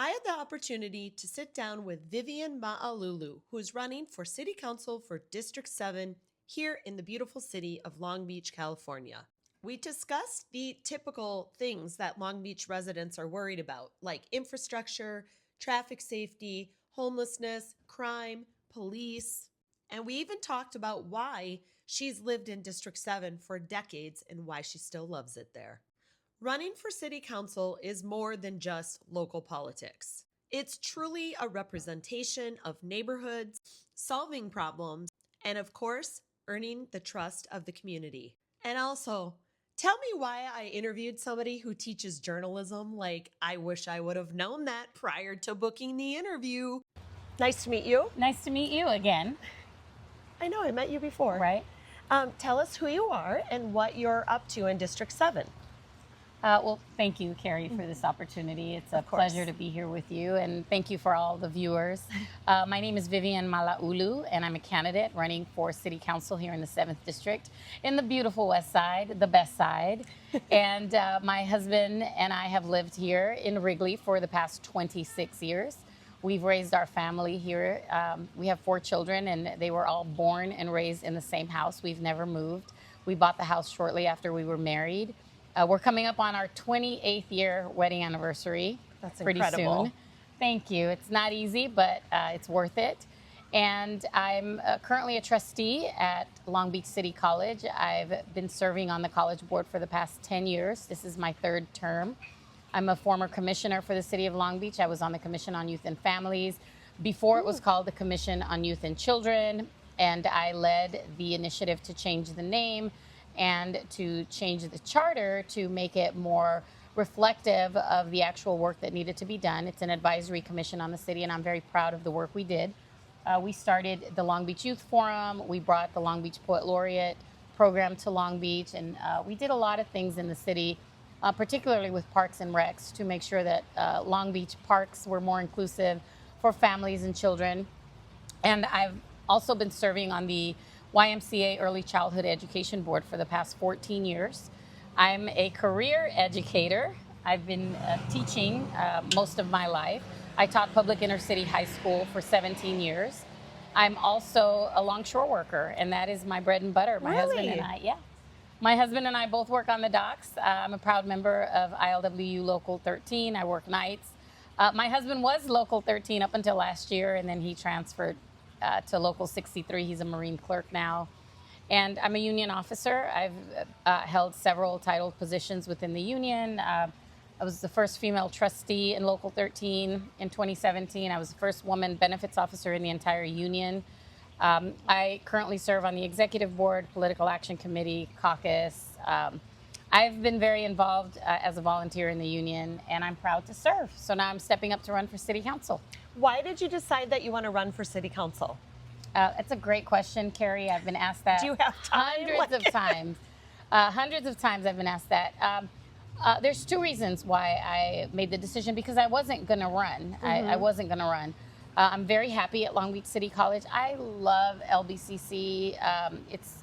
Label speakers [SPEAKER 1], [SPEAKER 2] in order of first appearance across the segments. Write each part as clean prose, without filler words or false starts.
[SPEAKER 1] I had the opportunity to sit down with Vivian Malauulu, who is running for City Council for District 7 here in the beautiful city of Long Beach, California. We discussed the typical things that Long Beach residents are worried about, like infrastructure, traffic safety, homelessness, crime, police, and we even talked about why she's lived in District 7 for decades and why she still loves it there. Running for city council is more than just local politics. It's truly a representation of neighborhoods, solving problems, and of course, earning the trust of the community. And also, tell me why I interviewed somebody who teaches journalism. Like, I wish I would have known that prior to booking the interview. Nice to meet you.
[SPEAKER 2] Nice to meet you again.
[SPEAKER 1] I know, I met you before.
[SPEAKER 2] Right.
[SPEAKER 1] Tell us who you are and what you're up to in District 7.
[SPEAKER 2] Well, thank you, Carrie, for this opportunity. It's a pleasure to be here with you, and thank you for all the viewers. My name is Vivian Malauulu, and I'm a candidate running for City Council here in the 7th District in the beautiful Westside, the best side. And my husband and I have lived here in Wrigley for the past 26 years. We've raised our family here. We have 4 children, and they were all born and raised in the same house. We've never moved. We bought the house shortly after we were married. We're coming up on our 28th year wedding anniversary.
[SPEAKER 1] That's
[SPEAKER 2] pretty
[SPEAKER 1] incredible.
[SPEAKER 2] soon. Thank you. It's not easy, but it's worth it. And I'm currently a trustee at Long Beach City College. I've been serving on the college board for the past 10 years. This is my 3rd term. I'm a former commissioner for the city of Long Beach. I was on the Commission on Youth and Families. Before it was called the Commission on Youth and Children, and I led the initiative to change the name and to change the charter to make it more reflective of the actual work that needed to be done. It's an advisory commission on the city, and I'm very proud of the work we did. We started the Long Beach Youth Forum. We brought the Long Beach Poet Laureate program to Long Beach, and we did a lot of things in the city, particularly with parks and recs, to make sure that Long Beach parks were more inclusive for families and children. And I've also been serving on the YMCA Early Childhood Education Board for the past 14 years. I'm a career educator. I've been teaching most of my life. I taught public inner city high school for 17 years. I'm also a longshore worker, and that is my bread and butter. My husband and I, my husband and I both work on the docks. I'm a proud member of ILWU Local 13. I work nights. My husband was Local 13 up until last year, and then he transferred to Local 63. He's a Marine clerk now. And I'm a union officer. I've held several titled positions within the union. I was the first female trustee in Local 13 in 2017. I was the first woman benefits officer in the entire union. I currently serve on the executive board, political action committee, caucus. I've been very involved as a volunteer in the union, and I'm proud to serve. So now I'm stepping up to run for city council.
[SPEAKER 1] Why did you decide that you want to run for city council?
[SPEAKER 2] It's a great question, Carrie. I've been asked that.
[SPEAKER 1] Do you have time?
[SPEAKER 2] Hundreds of times. Hundreds of times I've been asked that. There's 2 reasons why I made the decision, because I wasn't going to run. I wasn't going to run. I'm very happy at Long Beach City College. I love LBCC.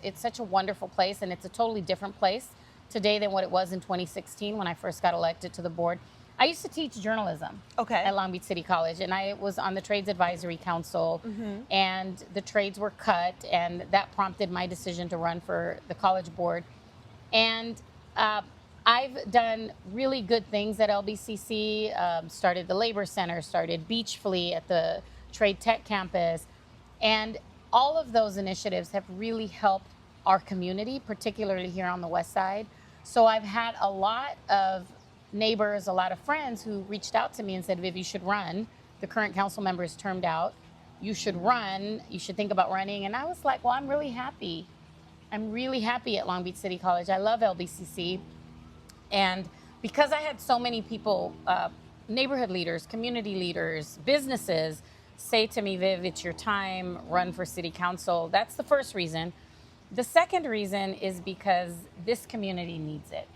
[SPEAKER 2] It's such a wonderful place, and it's a totally different place today than what it was in 2016 when I first got elected to the board. I used to teach journalism at Long Beach City College, and I was on the Trades Advisory Council, and the trades were cut, and that prompted my decision to run for the college board. And I've done really good things at LBCC, started the Labor Center, started Beach Flea at the Trade Tech campus, and all of those initiatives have really helped our community, particularly here on the West Side. So I've had a lot of neighbors, a lot of friends who reached out to me and said, Viv, you should run. The current council member is termed out. You should run. You should think about running. And I was like, well, I'm really happy. I'm really happy at Long Beach City College. I love LBCC. And because I had so many people, neighborhood leaders, community leaders, businesses say to me, Viv, it's your time, run for city council. That's the first reason. The second reason is because this community needs it.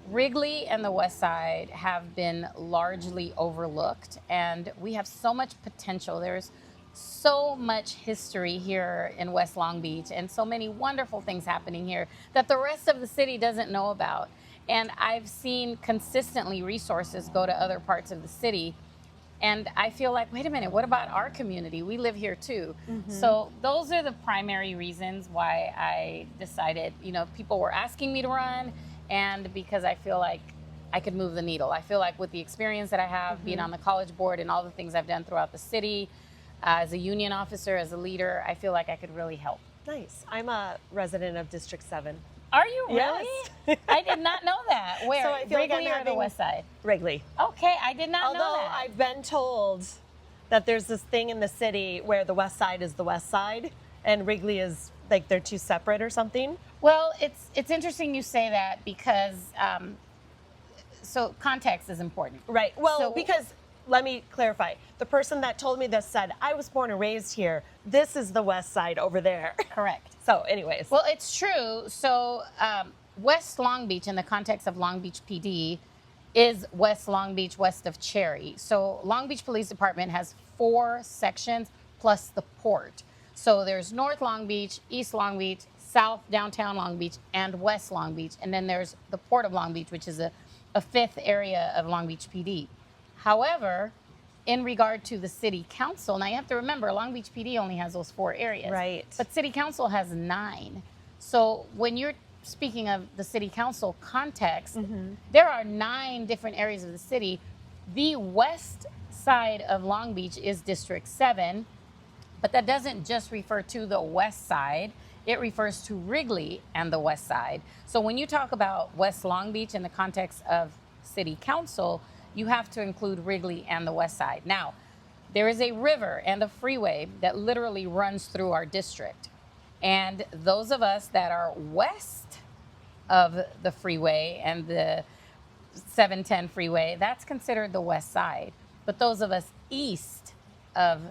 [SPEAKER 2] Wrigley and the West Side have been largely overlooked, and we have so much potential. There's so much history here in West Long Beach and so many wonderful things happening here that the rest of the city doesn't know about. And I've seen consistently resources go to other parts of the city. And I feel like, wait a minute, what about our community? We live here too. So those are the primary reasons why I decided, people were asking me to run, and because I feel like I could move the needle. I feel like with the experience that I have being on the college board and all the things I've done throughout the city, as a union officer, as a leader, I feel like I could really help.
[SPEAKER 1] Nice. I'm a resident of District 7.
[SPEAKER 2] Are you really?
[SPEAKER 1] Yes.
[SPEAKER 2] I did not know that. Where?
[SPEAKER 1] So I feel like
[SPEAKER 2] Wrigley
[SPEAKER 1] I'm
[SPEAKER 2] or the West Side?
[SPEAKER 1] Wrigley.
[SPEAKER 2] Okay, I did not know
[SPEAKER 1] Although
[SPEAKER 2] that.
[SPEAKER 1] I've been told that there's this thing in the city where the West Side is the West Side and Wrigley is like they're two separate or something.
[SPEAKER 2] Well, it's interesting you say that because so context is important.
[SPEAKER 1] Right. Well,
[SPEAKER 2] So-
[SPEAKER 1] because let me clarify. The person that told me this said, I was born and raised here. This is the West Side over there.
[SPEAKER 2] Correct.
[SPEAKER 1] So anyways.
[SPEAKER 2] Well, it's true. So West Long Beach, in the context of Long Beach PD, is West Long Beach, west of Cherry. So Long Beach Police Department has 4 sections plus the port. So there's North Long Beach, East Long Beach, South Downtown Long Beach, and West Long Beach. And then there's the Port of Long Beach, which is a 5th area of Long Beach PD. However, in regard to the city council, now you have to remember Long Beach PD only has those 4 areas.
[SPEAKER 1] Right.
[SPEAKER 2] But city council has 9. So when you're speaking of the city council context, there are 9 different areas of the city. The west side of Long Beach is District 7, but that doesn't just refer to the west side. It refers to Wrigley and the west side. So when you talk about West Long Beach in the context of city council, you have to include Wrigley and the west side. Now, there is a river and a freeway that literally runs through our district. And those of us that are west of the freeway and the 710 freeway, that's considered the west side. But those of us east of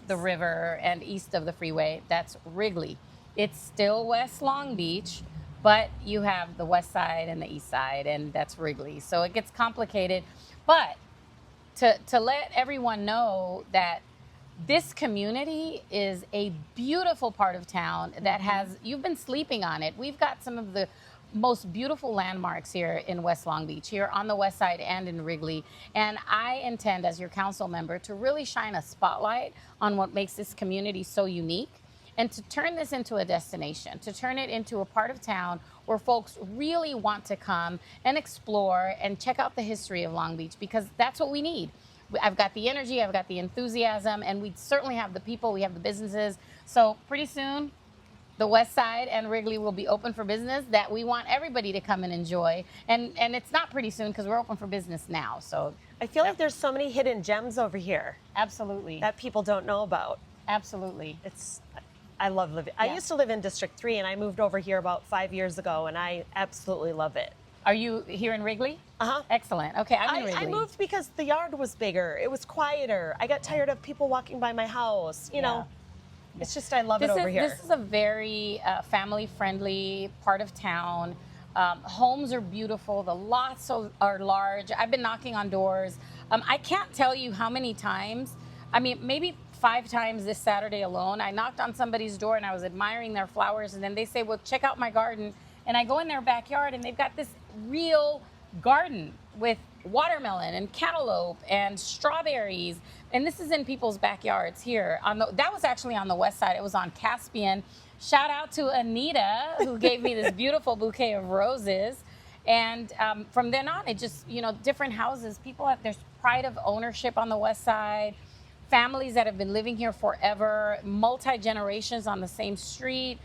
[SPEAKER 2] the river and east of the freeway, that's Wrigley. It's still West Long Beach, but you have the west side and the east side, and that's Wrigley. So it gets complicated. But to let everyone know that this community is a beautiful part of town that has, you've been sleeping on it. We've got some of the most beautiful landmarks here in West Long Beach, here on the west side and in Wrigley. And I intend, as your council member, to really shine a spotlight on what makes this community so unique and to turn this into a destination, to turn it into a part of town where folks really want to come and explore and check out the history of Long Beach, because that's what we need. I've got the energy, I've got the enthusiasm, and we certainly have the people, we have the businesses. So pretty soon, the West Side and Wrigley will be open for business that we want everybody to come and enjoy. And it's not pretty soon because we're open for business now. So
[SPEAKER 1] I feel like there's so many hidden gems over here
[SPEAKER 2] absolutely.
[SPEAKER 1] that people don't know about.
[SPEAKER 2] Absolutely.
[SPEAKER 1] I love living. I
[SPEAKER 2] Yeah.
[SPEAKER 1] used to live in District 3 and I moved over here about 5 years ago and I absolutely love it.
[SPEAKER 2] Are you here in Wrigley?
[SPEAKER 1] Uh-huh.
[SPEAKER 2] Excellent. Okay, I'm in Wrigley.
[SPEAKER 1] I moved because the yard was bigger. It was quieter. I got tired of people walking by my house. You know, it's just, I love it over here.
[SPEAKER 2] This is a very family-friendly part of town. Homes are beautiful. The lots are large. I've been knocking on doors. I can't tell you how many times. I mean, maybe 5 times this Saturday alone. I knocked on somebody's door and I was admiring their flowers, and then they say, well, check out my garden. And I go in their backyard and they've got this real garden with watermelon and cantaloupe and strawberries. And this is in people's backyards here. That was actually on the west side. It was on Caspian. Shout out to Anita, who gave me this beautiful bouquet of roses. And from then on, it just, different houses. People have, there's pride of ownership on the west side. Families that have been living here forever, multi-generations on the same street.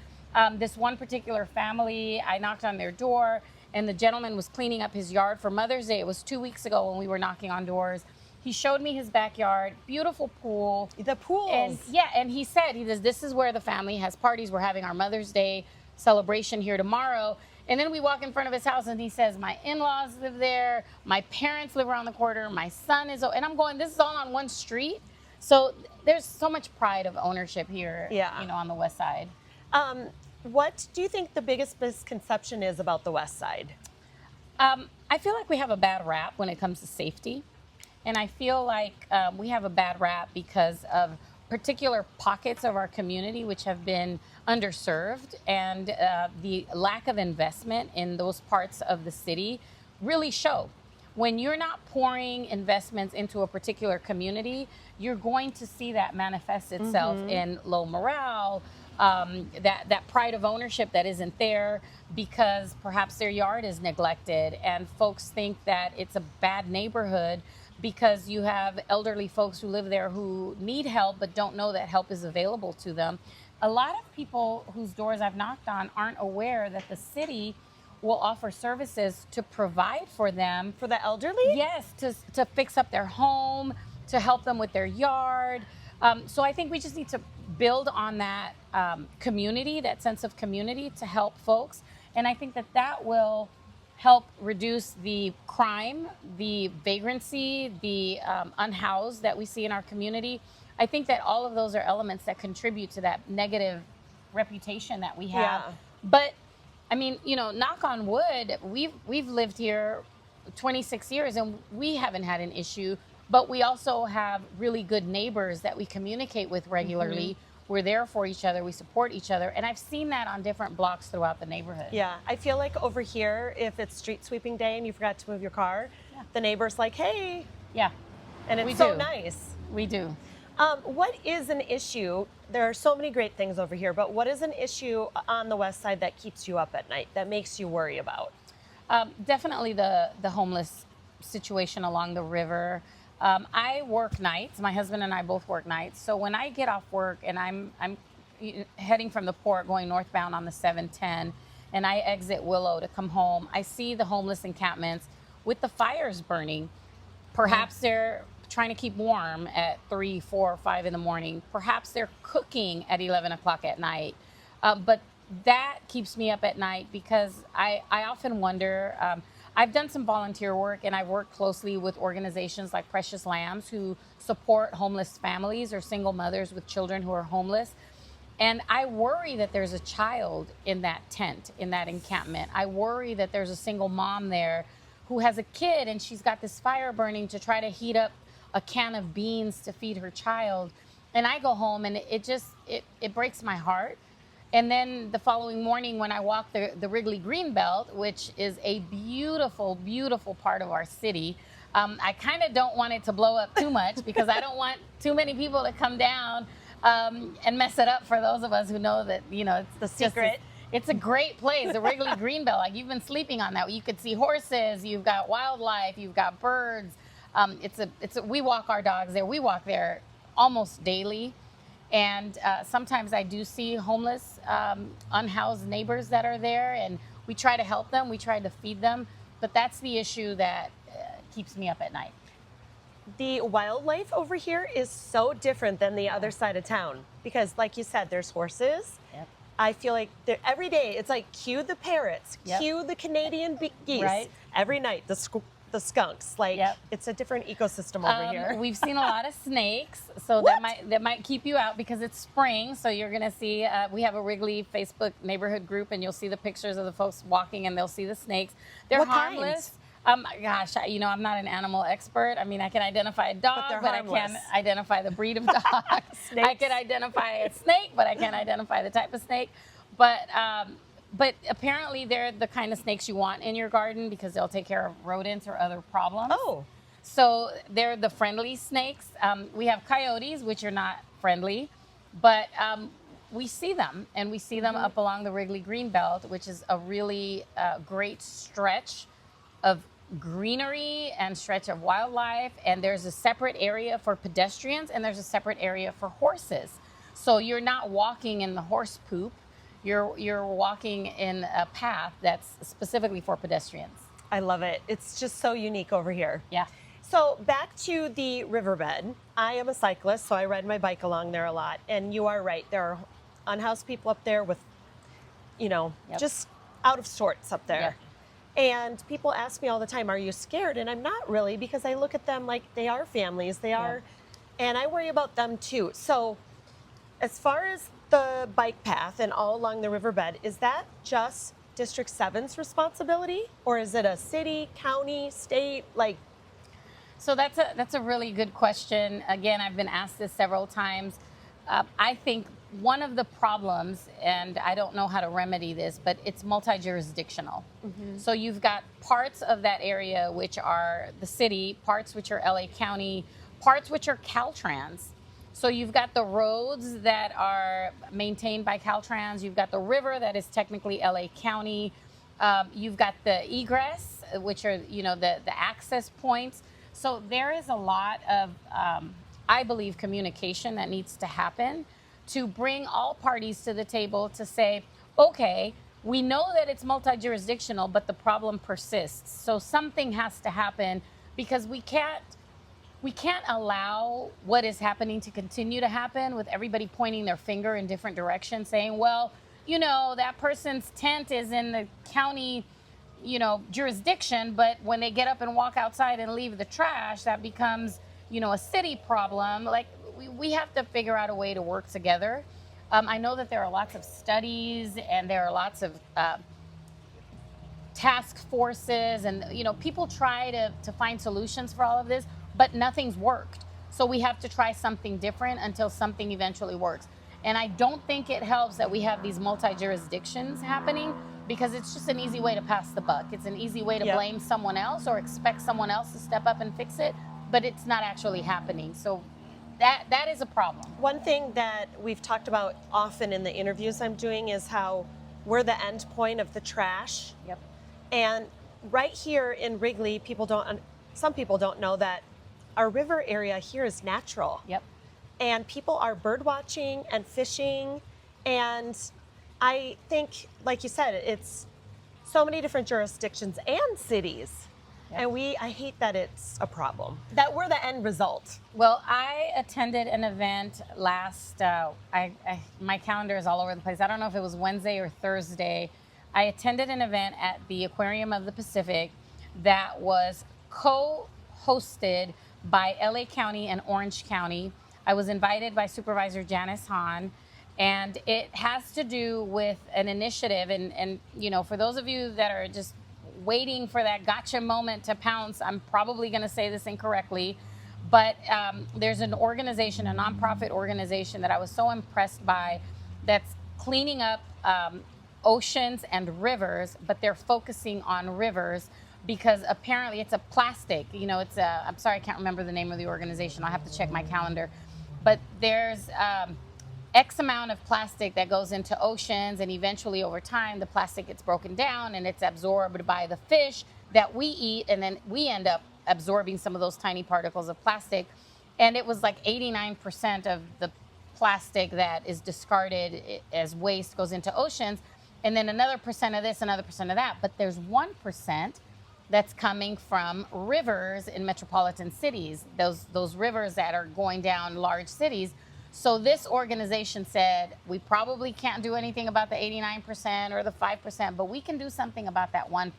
[SPEAKER 2] This one particular family, I knocked on their door and the gentleman was cleaning up his yard for Mother's Day. It was 2 weeks ago when we were knocking on doors. He showed me his backyard, beautiful pool.
[SPEAKER 1] The pools.
[SPEAKER 2] And he said, this is where the family has parties. We're having our Mother's Day celebration here tomorrow. And then we walk in front of his house and he says, my in-laws live there. My parents live around the corner. My son is, and I'm going, this is all on one street. So there's so much pride of ownership here, on the west side.
[SPEAKER 1] What do you think the biggest misconception is about the west side?
[SPEAKER 2] I feel like we have a bad rap when it comes to safety. And I feel like we have a bad rap because of particular pockets of our community which have been underserved, and the lack of investment in those parts of the city really show. When you're not pouring investments into a particular community, you're going to see that manifest itself in low morale, that pride of ownership that isn't there because perhaps their yard is neglected, and folks think that it's a bad neighborhood because you have elderly folks who live there who need help but don't know that help is available to them. A lot of people whose doors I've knocked on aren't aware that the city will offer services to provide for them.
[SPEAKER 1] For the elderly?
[SPEAKER 2] Yes, to fix up their home, to help them with their yard. So I think we just need to build on that community, that sense of community to help folks. And I think that will help reduce the crime, the vagrancy, the unhoused that we see in our community. I think that all of those are elements that contribute to that negative reputation that we have.
[SPEAKER 1] Yeah.
[SPEAKER 2] But I mean, knock on wood, we've lived here 26 years and we haven't had an issue, but we also have really good neighbors that we communicate with regularly. We're there for each other, we support each other, and I've seen that on different blocks throughout the neighborhood.
[SPEAKER 1] Yeah, I feel like over here, if it's street sweeping day and you forgot to move your car, the neighbor's like, hey.
[SPEAKER 2] Yeah.
[SPEAKER 1] And it's so nice.
[SPEAKER 2] We do.
[SPEAKER 1] What is an issue? There are so many great things over here, but what is an issue on the west side that keeps you up at night, that makes you worry about?
[SPEAKER 2] Definitely the homeless situation along the river. I work nights. My husband and I both work nights. So when I get off work and I'm heading from the port going northbound on the 710 and I exit Willow to come home, I see the homeless encampments with the fires burning. Perhaps they're trying to keep warm at 3, 4, 5 in the morning. Perhaps they're cooking at 11 o'clock at night. But that keeps me up at night because I often wonder, I've done some volunteer work and I've worked closely with organizations like Precious Lambs who support homeless families or single mothers with children who are homeless. And I worry that there's a child in that tent, in that encampment. I worry that there's a single mom there who has a kid and she's got this fire burning to try to heat up a can of beans to feed her child. And I go home and it breaks my heart. And then the following morning when I walk the Wrigley Greenbelt, which is a beautiful, beautiful part of our city, I kind of don't want it to blow up too much because I don't want too many people to come down and mess it up for those of us who know that, it's
[SPEAKER 1] the secret.
[SPEAKER 2] It's a great place, the Wrigley Greenbelt. Like, you've been sleeping on that. You could see horses, you've got wildlife, you've got birds. We walk our dogs there. We walk there almost daily. And sometimes I do see homeless, unhoused neighbors that are there, and we try to help them. We try to feed them. But that's the issue that keeps me up at night.
[SPEAKER 1] The wildlife over here is so different than the other side of town because, like you said, there's horses.
[SPEAKER 2] Yep.
[SPEAKER 1] I feel like every day it's like cue the parrots,
[SPEAKER 2] Yep.
[SPEAKER 1] cue the Canadian geese.
[SPEAKER 2] Right.
[SPEAKER 1] Every night the skunks. Like,
[SPEAKER 2] Yep.
[SPEAKER 1] It's a different ecosystem over here.
[SPEAKER 2] We've seen a lot of snakes, so that might keep you out because it's spring. So you're gonna see. We have a Wrigley Facebook neighborhood group, and you'll see the pictures of the folks walking, and they'll see the snakes. They're
[SPEAKER 1] What
[SPEAKER 2] harmless. Gosh, I'm not an animal expert. I mean, I can identify a dog, but I can't identify the breed of dog. I can identify a snake, but I can't identify the type of snake. But apparently they're the kind of snakes you want in your garden because they'll take care of rodents or other problems.
[SPEAKER 1] Oh.
[SPEAKER 2] So they're the friendly snakes. We have coyotes, which are not friendly, but we see them, and we see them up along the Wrigley Greenbelt, which is a really great stretch of greenery and stretch of wildlife. And there's a separate area for pedestrians, and there's a separate area for horses. So you're not walking in the horse poop. You're walking in a path that's specifically for pedestrians.
[SPEAKER 1] I love it. It's just so unique over here.
[SPEAKER 2] Yeah.
[SPEAKER 1] So back to the riverbed. I am a cyclist, so I ride my bike along there a lot. And you are right. There are unhoused people up there with, just out of sorts up there.
[SPEAKER 2] Yep.
[SPEAKER 1] And people ask me all the time, are you scared? And I'm not really, because I look at them like they are families. They are, and I worry about them too. So as far as the bike path and all along the riverbed, is that just District 7's responsibility, or is it a city, county, state?
[SPEAKER 2] So that's a really good question. Again, I've been asked this several times. I think one of the problems, and I don't know how to remedy this, but it's multi-jurisdictional. So you've got parts of that area which are the city, parts which are LA County, parts which are Caltrans. So you've got the roads that are maintained by Caltrans. You've got the river that is technically LA County. You've got the egress, which are, the access points. So there is a lot of, I believe, communication that needs to happen to bring all parties to the table to say, okay, we know that it's multi-jurisdictional, but the problem persists. So something has to happen, because we can't allow what is happening to continue to happen with everybody pointing their finger in different directions, saying, well, that person's tent is in the county, jurisdiction, but when they get up and walk outside and leave the trash, that becomes, a city problem. Like, we have to figure out a way to work together. I know that there are lots of studies and there are lots of task forces, and people try to find solutions for all of this, but nothing's worked. So we have to try something different until something eventually works. And I don't think it helps that we have these multi-jurisdictions happening, because it's just an easy way to pass the buck. It's an easy way to blame someone else or expect someone else to step up and fix it, but it's not actually happening. So that is a problem.
[SPEAKER 1] One thing that we've talked about often in the interviews I'm doing is how we're the end point of the trash.
[SPEAKER 2] Yep.
[SPEAKER 1] And right here in Wrigley, some people don't know that our river area here is natural.
[SPEAKER 2] Yep.
[SPEAKER 1] And people are bird watching and fishing. And I think, like you said, it's so many different jurisdictions and cities. Yep. And I hate that it's a problem, that we're the end result.
[SPEAKER 2] Well, I attended an event last, my calendar is all over the place. I don't know if it was Wednesday or Thursday. I attended an event at the Aquarium of the Pacific that was co-hosted by LA County and Orange County. I was invited by Supervisor Janice Hahn, and it has to do with an initiative. And for those of you that are just waiting for that gotcha moment to pounce, I'm probably going to say this incorrectly, but there's an organization, a nonprofit organization that I was so impressed by, that's cleaning up oceans and rivers, but they're focusing on rivers because apparently it's a plastic, I'm sorry, I can't remember the name of the organization. I'll have to check my calendar. But there's X amount of plastic that goes into oceans, and eventually over time, the plastic gets broken down and it's absorbed by the fish that we eat, and then we end up absorbing some of those tiny particles of plastic. And it was like 89% of the plastic that is discarded as waste goes into oceans, and then another percent of this, another percent of that. But there's 1% that's coming from rivers in metropolitan cities, those rivers that are going down large cities. So this organization said, we probably can't do anything about the 89% or the 5%, but we can do something about that 1%.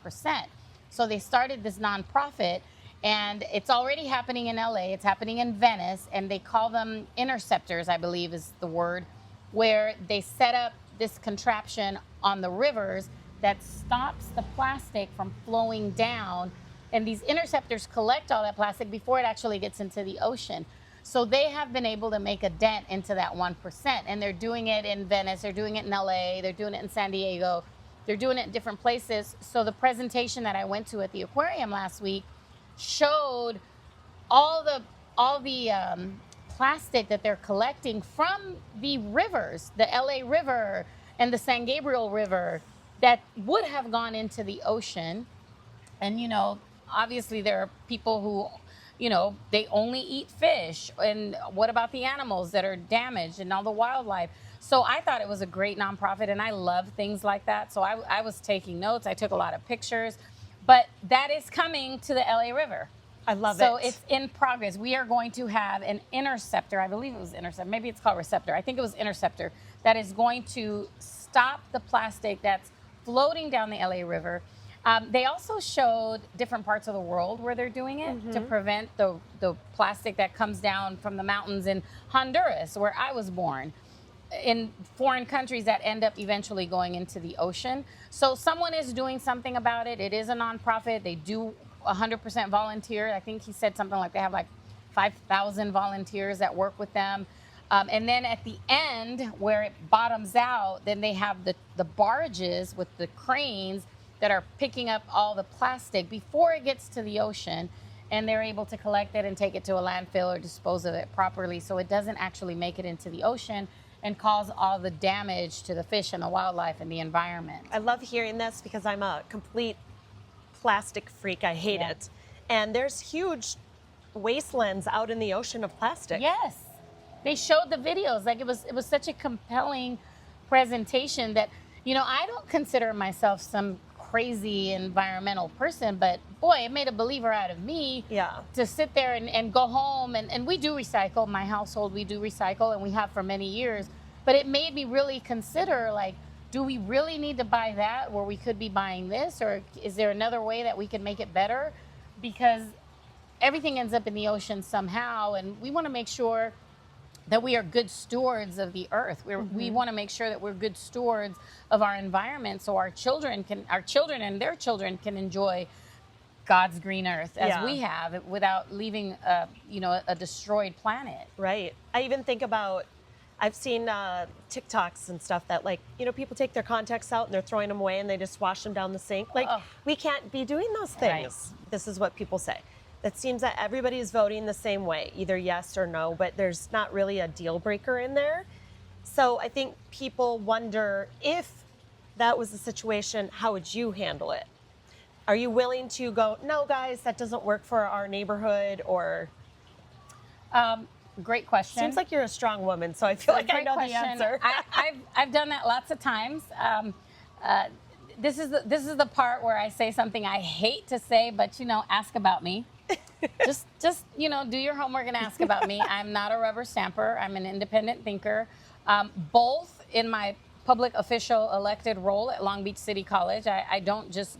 [SPEAKER 2] So they started this nonprofit, and it's already happening in LA, it's happening in Venice, and they call them interceptors, I believe is the word, where they set up this contraption on the rivers that stops the plastic from flowing down. And these interceptors collect all that plastic before it actually gets into the ocean. So they have been able to make a dent into that 1%. And they're doing it in Venice, they're doing it in LA, they're doing it in San Diego, they're doing it in different places. So the presentation that I went to at the aquarium last week showed all the plastic that they're collecting from the rivers, the LA River and the San Gabriel River, that would have gone into the ocean. And, obviously there are people who, they only eat fish. And what about the animals that are damaged and all the wildlife? So I thought it was a great nonprofit, and I love things like that. So I was taking notes. I took a lot of pictures. But that is coming to the LA River.
[SPEAKER 1] I love it.
[SPEAKER 2] So it's in progress. We are going to have an interceptor. I believe it was interceptor. Maybe it's called receptor. I think it was interceptor, that is going to stop the plastic that's floating down the LA River. They also showed different parts of the world where they're doing it to prevent the plastic that comes down from the mountains in Honduras, where I was born, in foreign countries that end up eventually going into the ocean. So someone is doing something about it. It is a nonprofit. They do 100% volunteer. I think he said something like they have like 5,000 volunteers that work with them. And then at the end, where it bottoms out, then they have the barges with the cranes that are picking up all the plastic before it gets to the ocean. And they're able to collect it and take it to a landfill or dispose of it properly so it doesn't actually make it into the ocean and cause all the damage to the fish and the wildlife and the environment.
[SPEAKER 1] I love hearing this because I'm a complete plastic freak. I hate it. And there's huge wastelands out in the ocean of plastic.
[SPEAKER 2] Yes. They showed the videos. Like it was such a compelling presentation that, I don't consider myself some crazy environmental person, but boy, it made a believer out of me to sit there and go home. And we do recycle. My household, we do recycle, and we have for many years. But it made me really consider, like, do we really need to buy that where we could be buying this? Or is there another way that we could make it better? Because everything ends up in the ocean somehow, and we want to make sure that we are good stewards of the earth. We want to make sure that we're good stewards of our environment, so our children and their children can enjoy God's green earth as we have, without leaving a destroyed planet.
[SPEAKER 1] Right. I even think about, I've seen TikToks and stuff that, like, people take their contacts out and they're throwing them away and they just wash them down the sink. Like, we can't be doing those things. Right. This is what people say. It seems that everybody is voting the same way, either yes or no, but there's not really a deal breaker in there. So I think people wonder, if that was the situation, how would you handle it? Are you willing to go, no, guys, that doesn't work for our neighborhood? Or
[SPEAKER 2] great question.
[SPEAKER 1] Seems like you're a strong woman, so I feel like I know the answer.
[SPEAKER 2] I've done that lots of times. This is the part where I say something I hate to say, but ask about me. just do your homework and ask about me. I'm not a rubber stamper. I'm an independent thinker, both in my public official elected role at Long Beach City College. I don't just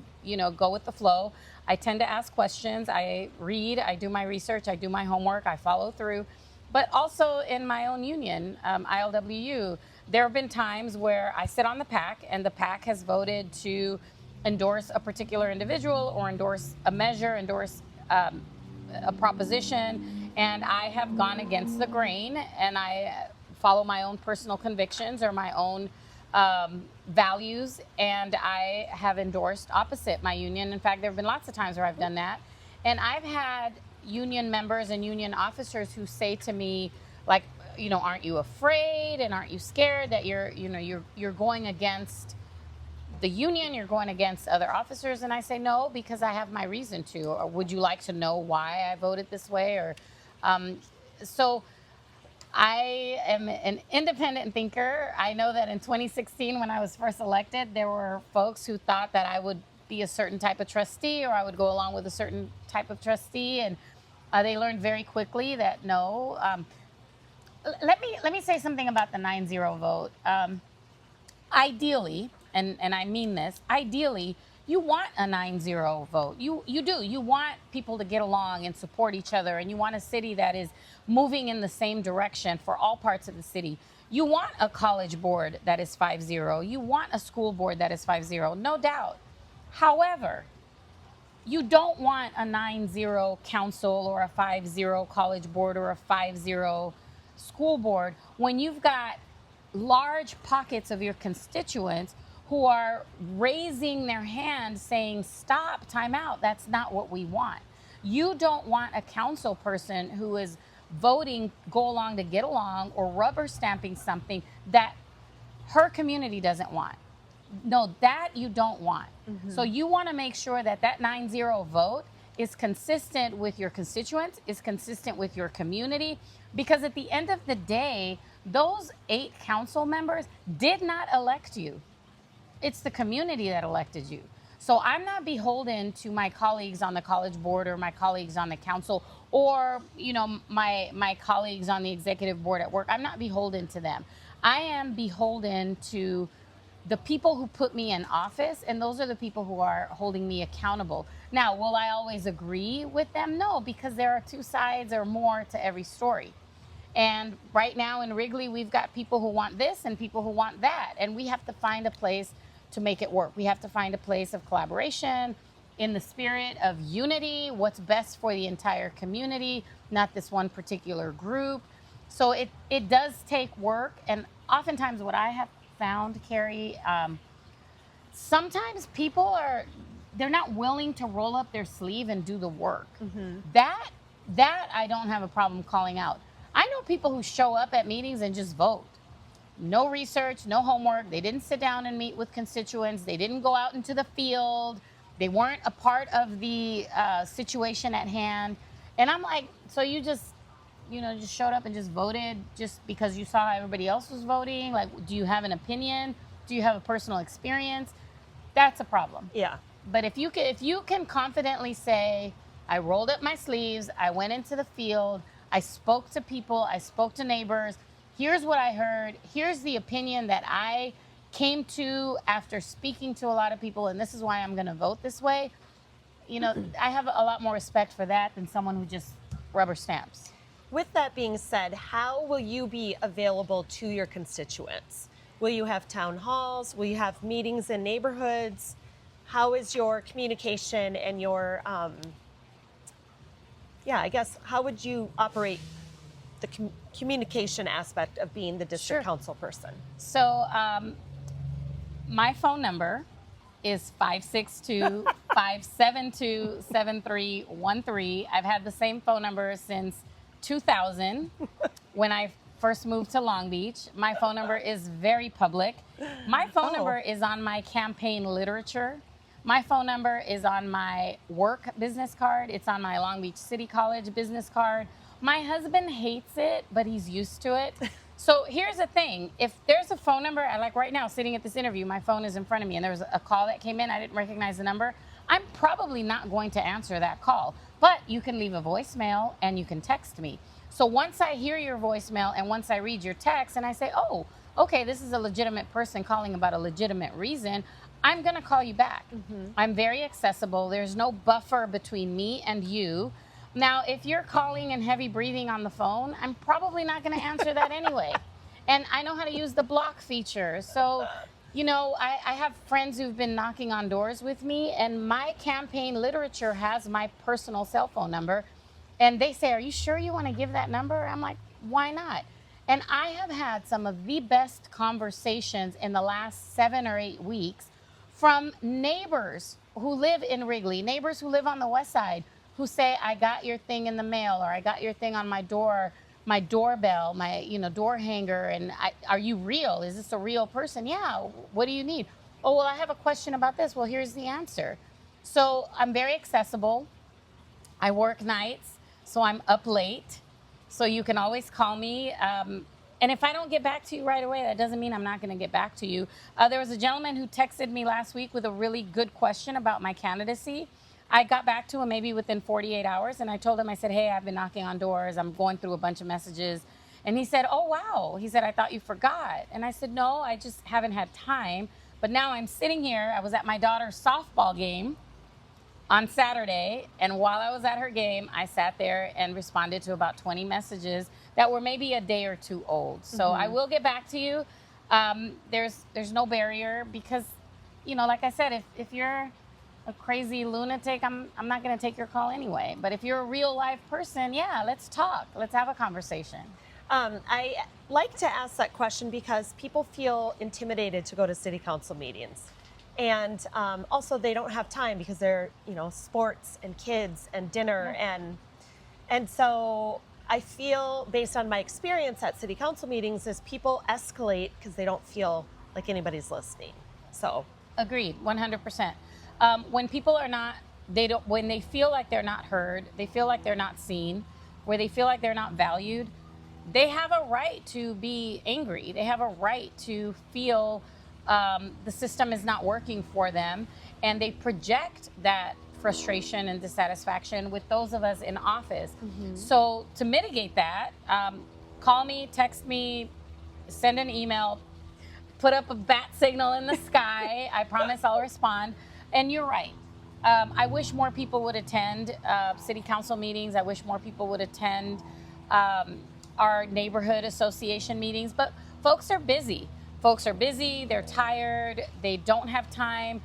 [SPEAKER 2] go with the flow. I tend to ask questions. I read. I do my research. I do my homework. I follow through. But also in my own union, ILWU, there have been times where I sit on the PAC, and the PAC has voted to endorse a particular individual or endorse a measure, endorse a proposition, and I have gone against the grain, and I follow my own personal convictions or my own values, and I have endorsed opposite my union. In fact, there have been lots of times where I've done that, and I've had union members and union officers who say to me, like, aren't you afraid and aren't you scared that you're going against the union, you're going against other officers? And I say, no, because I have my reason to. Or would you like to know why I voted this way? Or so I am an independent thinker. I know that in 2016, when I was first elected, there were folks who thought that I would be a certain type of trustee, or I would go along with a certain type of trustee, and they learned very quickly that no. Let me say something about the 9-0 vote. Ideally, and I mean this, ideally, you want a 9-0 vote. You do. You want people to get along and support each other, and you want a city that is moving in the same direction for all parts of the city. You want a college board that is 5-0. You want a school board that is 5-0, no doubt. However, you don't want a 9-0 council or a 5-0 college board or a 5-0 school board when you've got large pockets of your constituents who are raising their hand saying, stop, time out. That's not what we want. You don't want a council person who is voting go along to get along or rubber stamping something that her community doesn't want. No, that you don't want. Mm-hmm. So you want to make sure that that 9-0 vote is consistent with your constituents, is consistent with your community, because at the end of the day, those 8 council members did not elect you. It's the community that elected you. So I'm not beholden to my colleagues on the college board or my colleagues on the council or, my colleagues on the executive board at work. I'm not beholden to them. I am beholden to the people who put me in office, and those are the people who are holding me accountable. Now, will I always agree with them? No, because there are 2 sides or more to every story. And right now in Wrigley, we've got people who want this and people who want that, and we have to find a place to make it work. We have to find a place of collaboration in the spirit of unity, what's best for the entire community, not this one particular group. So it does take work. And oftentimes what I have found, Carrie, sometimes people they're not willing to roll up their sleeve and do the work. That I don't have a problem calling out. I know people who show up at meetings and just vote. No research, no homework. They didn't sit down and meet with constituents. They didn't go out into the field. They weren't a part of the situation at hand. And I'm like, so you just showed up and just voted just because you saw everybody else was voting? Like, do you have an opinion? Do you have a personal experience? That's a problem.
[SPEAKER 1] Yeah.
[SPEAKER 2] But if you can confidently say, I rolled up my sleeves, I went into the field, I spoke to people, I spoke to neighbors, here's what I heard, here's the opinion that I came to after speaking to a lot of people, and this is why I'm going to vote this way. I have a lot more respect for that than someone who just rubber stamps.
[SPEAKER 1] With that being said, how will you be available to your constituents? Will you have town halls? Will you have meetings in neighborhoods? How is your communication and your, I guess, how would you operate the communication aspect of being the district council person?
[SPEAKER 2] So my phone number is 562-572-7313. I've had the same phone number since 2000 when I first moved to Long Beach. My phone number is very public. My phone number is on my campaign literature. My phone number is on my work business card. It's on my Long Beach City College business card. My husband hates it, but he's used to it. So here's the thing. If there's a phone number, like right now, sitting at this interview, my phone is in front of me, and there was a call that came in. I didn't recognize the number. I'm probably not going to answer that call. But you can leave a voicemail, and you can text me. So once I hear your voicemail, and once I read your text, and I say, oh, okay, this is a legitimate person calling about a legitimate reason, I'm going to call you back. I'm very accessible. There's no buffer between me and you. Now, if you're calling and heavy breathing on the phone, I'm probably not going to answer that anyway. And I know how to use the block feature. So, I have friends who've been knocking on doors with me, and my campaign literature has my personal cell phone number. And they say, are you sure you want to give that number? I'm like, why not? And I have had some of the best conversations in the last 7 or 8 weeks from neighbors who live in Wrigley, neighbors who live on the Westside, who say, I got your thing in the mail, or I got your thing on my door, my doorbell, my door hanger, and are you real? Is this a real person? Yeah, what do you need? Oh, well, I have a question about this. Well, here's the answer. So I'm very accessible. I work nights, so I'm up late. So you can always call me. And if I don't get back to you right away, that doesn't mean I'm not going to get back to you. There was a gentleman who texted me last week with a really good question about my candidacy. I got back to him maybe within 48 hours, and I told him, I said, hey, I've been knocking on doors. I'm going through a bunch of messages. And he said, oh, wow. He said, I thought you forgot. And I said, no, I just haven't had time. But now I'm sitting here. I was at my daughter's softball game on Saturday, and while I was at her game, I sat there and responded to about 20 messages that were maybe a day or two old. So I will get back to you. There's no barrier because, like I said, if you're a crazy lunatic, I'm not going to take your call anyway. But if you're a real life person, yeah, let's talk. Let's have a conversation.
[SPEAKER 1] I like to ask that question because people feel intimidated to go to city council meetings. And also they don't have time because they're, sports and kids and dinner. And so I feel, based on my experience at city council meetings, is people escalate because they don't feel like anybody's listening. So
[SPEAKER 2] agreed, 100%. When people are not, when they feel like they're not heard, they feel like they're not seen, where they feel like they're not valued, they have a right to be angry. They have a right to feel the system is not working for them, and they project that frustration and dissatisfaction with those of us in office. So to mitigate that, call me, text me, send an email, put up a bat signal in the sky. I promise I'll respond. And you're right. I wish more people would attend city council meetings. I wish more people would attend our neighborhood association meetings, but folks are busy. They're tired, they don't have time.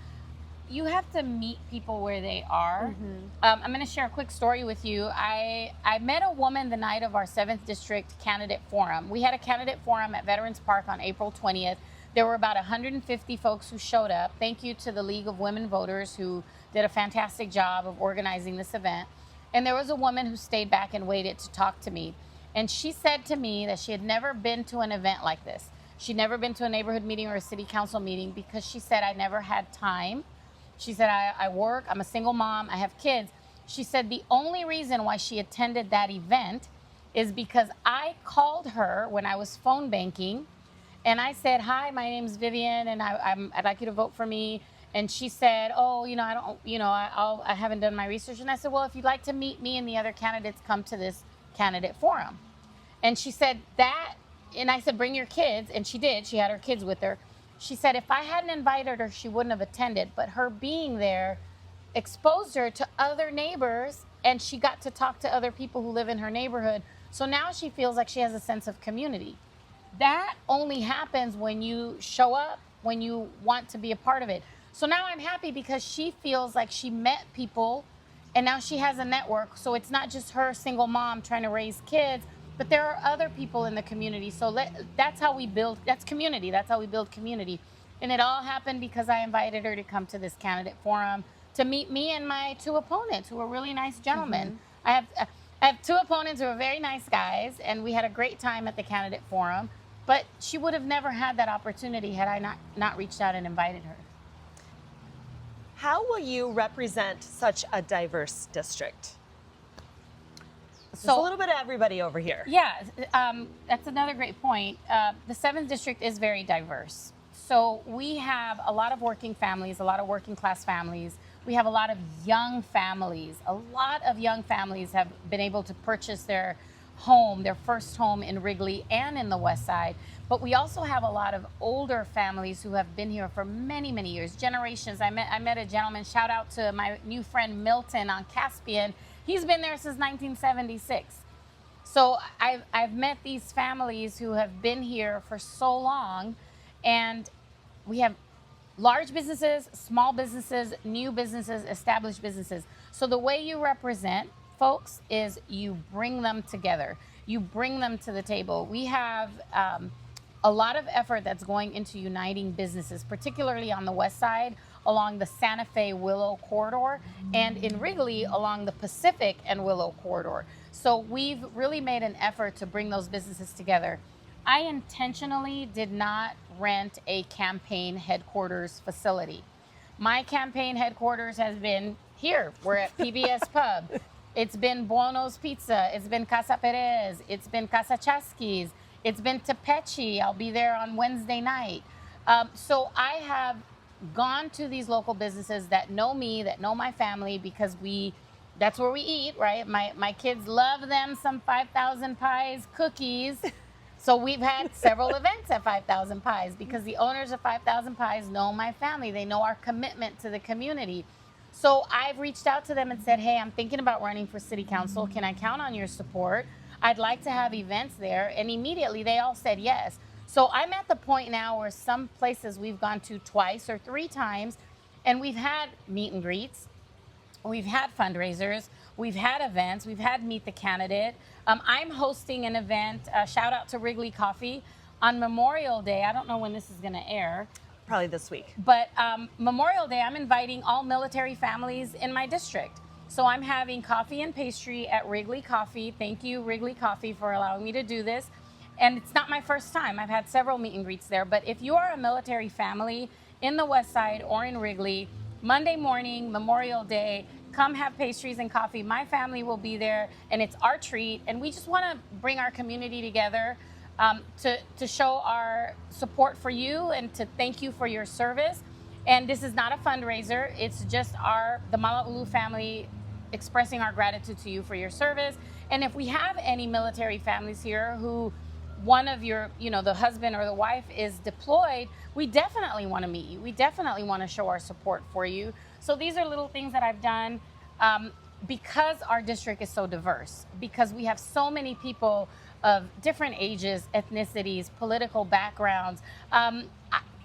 [SPEAKER 2] you have to meet people where they are. I'm going to share a quick story with you. I met a woman the night of our 7th District Candidate Forum. We had a candidate forum at Veterans Park on April 20th. There were about 150 folks who showed up. Thank you to the League of Women Voters who did a fantastic job of organizing this event. And there was a woman who stayed back and waited to talk to me. And she said to me that she had never been to an event like this. She'd never been to a neighborhood meeting or a city council meeting because she said, I never had time. She said, I work, I'm a single mom, I have kids. She said the only reason why she attended that event is because I called her when I was phone banking. And I said, hi, my name's Vivian, and I'd like you to vote for me. And she said, oh, I haven't done my research. And I said, well, if you'd like to meet me and the other candidates, come to this candidate forum. And she said that, and I said, bring your kids. And she did. She had her kids with her. She said, if I hadn't invited her, she wouldn't have attended. But her being there exposed her to other neighbors, and she got to talk to other people who live in her neighborhood. So now she feels like she has a sense of community. That only happens when you show up, when you want to be a part of it. So now I'm happy because she feels like she met people and now she has a network. So it's not just her single mom trying to raise kids, but there are other people in the community. So that's how we build, that's community. That's how we build community. And it all happened because I invited her to come to this candidate forum to meet me and my 2 opponents who are really nice gentlemen. I have 2 opponents who are very nice guys, and we had a great time at the candidate forum. But she would have never had that opportunity had I not reached out and invited her.
[SPEAKER 1] How will you represent such a diverse district? So a little bit of everybody over here.
[SPEAKER 2] Yeah, that's another great point. The 7th District is very diverse. So we have a lot of working families, a lot of working class families. We have a lot of young families. A lot of young families have been able to purchase their home, their first home in Wrigley and in the Westside. But we also have a lot of older families who have been here for many, many years, generations. I met a gentleman, shout out to my new friend Milton on Caspian. He's been there since 1976. So I've met these families who have been here for so long, and we have large businesses, small businesses, new businesses, established businesses. So the way you represent folks is you bring them together. You bring them to the table. We have a lot of effort that's going into uniting businesses, particularly on the West Side along the Santa Fe Willow corridor and in Wrigley along the Pacific and Willow corridor. So we've really made an effort to bring those businesses together. I intentionally did not rent a campaign headquarters facility. My campaign headquarters has been here. We're at PBS Pub. It's been Buono's Pizza. It's been Casa Perez. It's been Casa Chasquis. It's been Tepechi. I'll be there on Wednesday night. So I have gone to these local businesses that know me, that know my family, because that's where we eat, right? My kids love them some 5,000 Pies cookies. So we've had several events at 5,000 Pies because the owners of 5,000 Pies know my family. They know our commitment to the community. So I've reached out to them and said, hey, I'm thinking about running for city council. Can I count on your support? I'd like to have events there. And immediately they all said yes. So I'm at the point now where some places we've gone to twice or 3 times, and we've had meet and greets. We've had fundraisers. We've had events. We've had Meet the Candidate. I'm hosting an event, shout out to Wrigley Coffee, on Memorial Day. I don't know when this is going to air.
[SPEAKER 1] Probably this week.
[SPEAKER 2] But Memorial Day, I'm inviting all military families in my district. So I'm having coffee and pastry at Wrigley Coffee. Thank you, Wrigley Coffee, for allowing me to do this. And it's not my first time. I've had several meet and greets there. But if you are a military family in the West Side or in Wrigley, Monday morning, Memorial Day, come have pastries and coffee. My family will be there, and it's our treat. And we just want to bring our community together to show our support for you and to thank you for your service. And this is not a fundraiser. It's just the Malauulu family expressing our gratitude to you for your service. And if we have any military families here who one of your, the husband or the wife is deployed, we definitely want to meet you. We definitely want to show our support for you. So these are little things that I've done because our district is so diverse, because we have so many people of different ages, ethnicities, political backgrounds.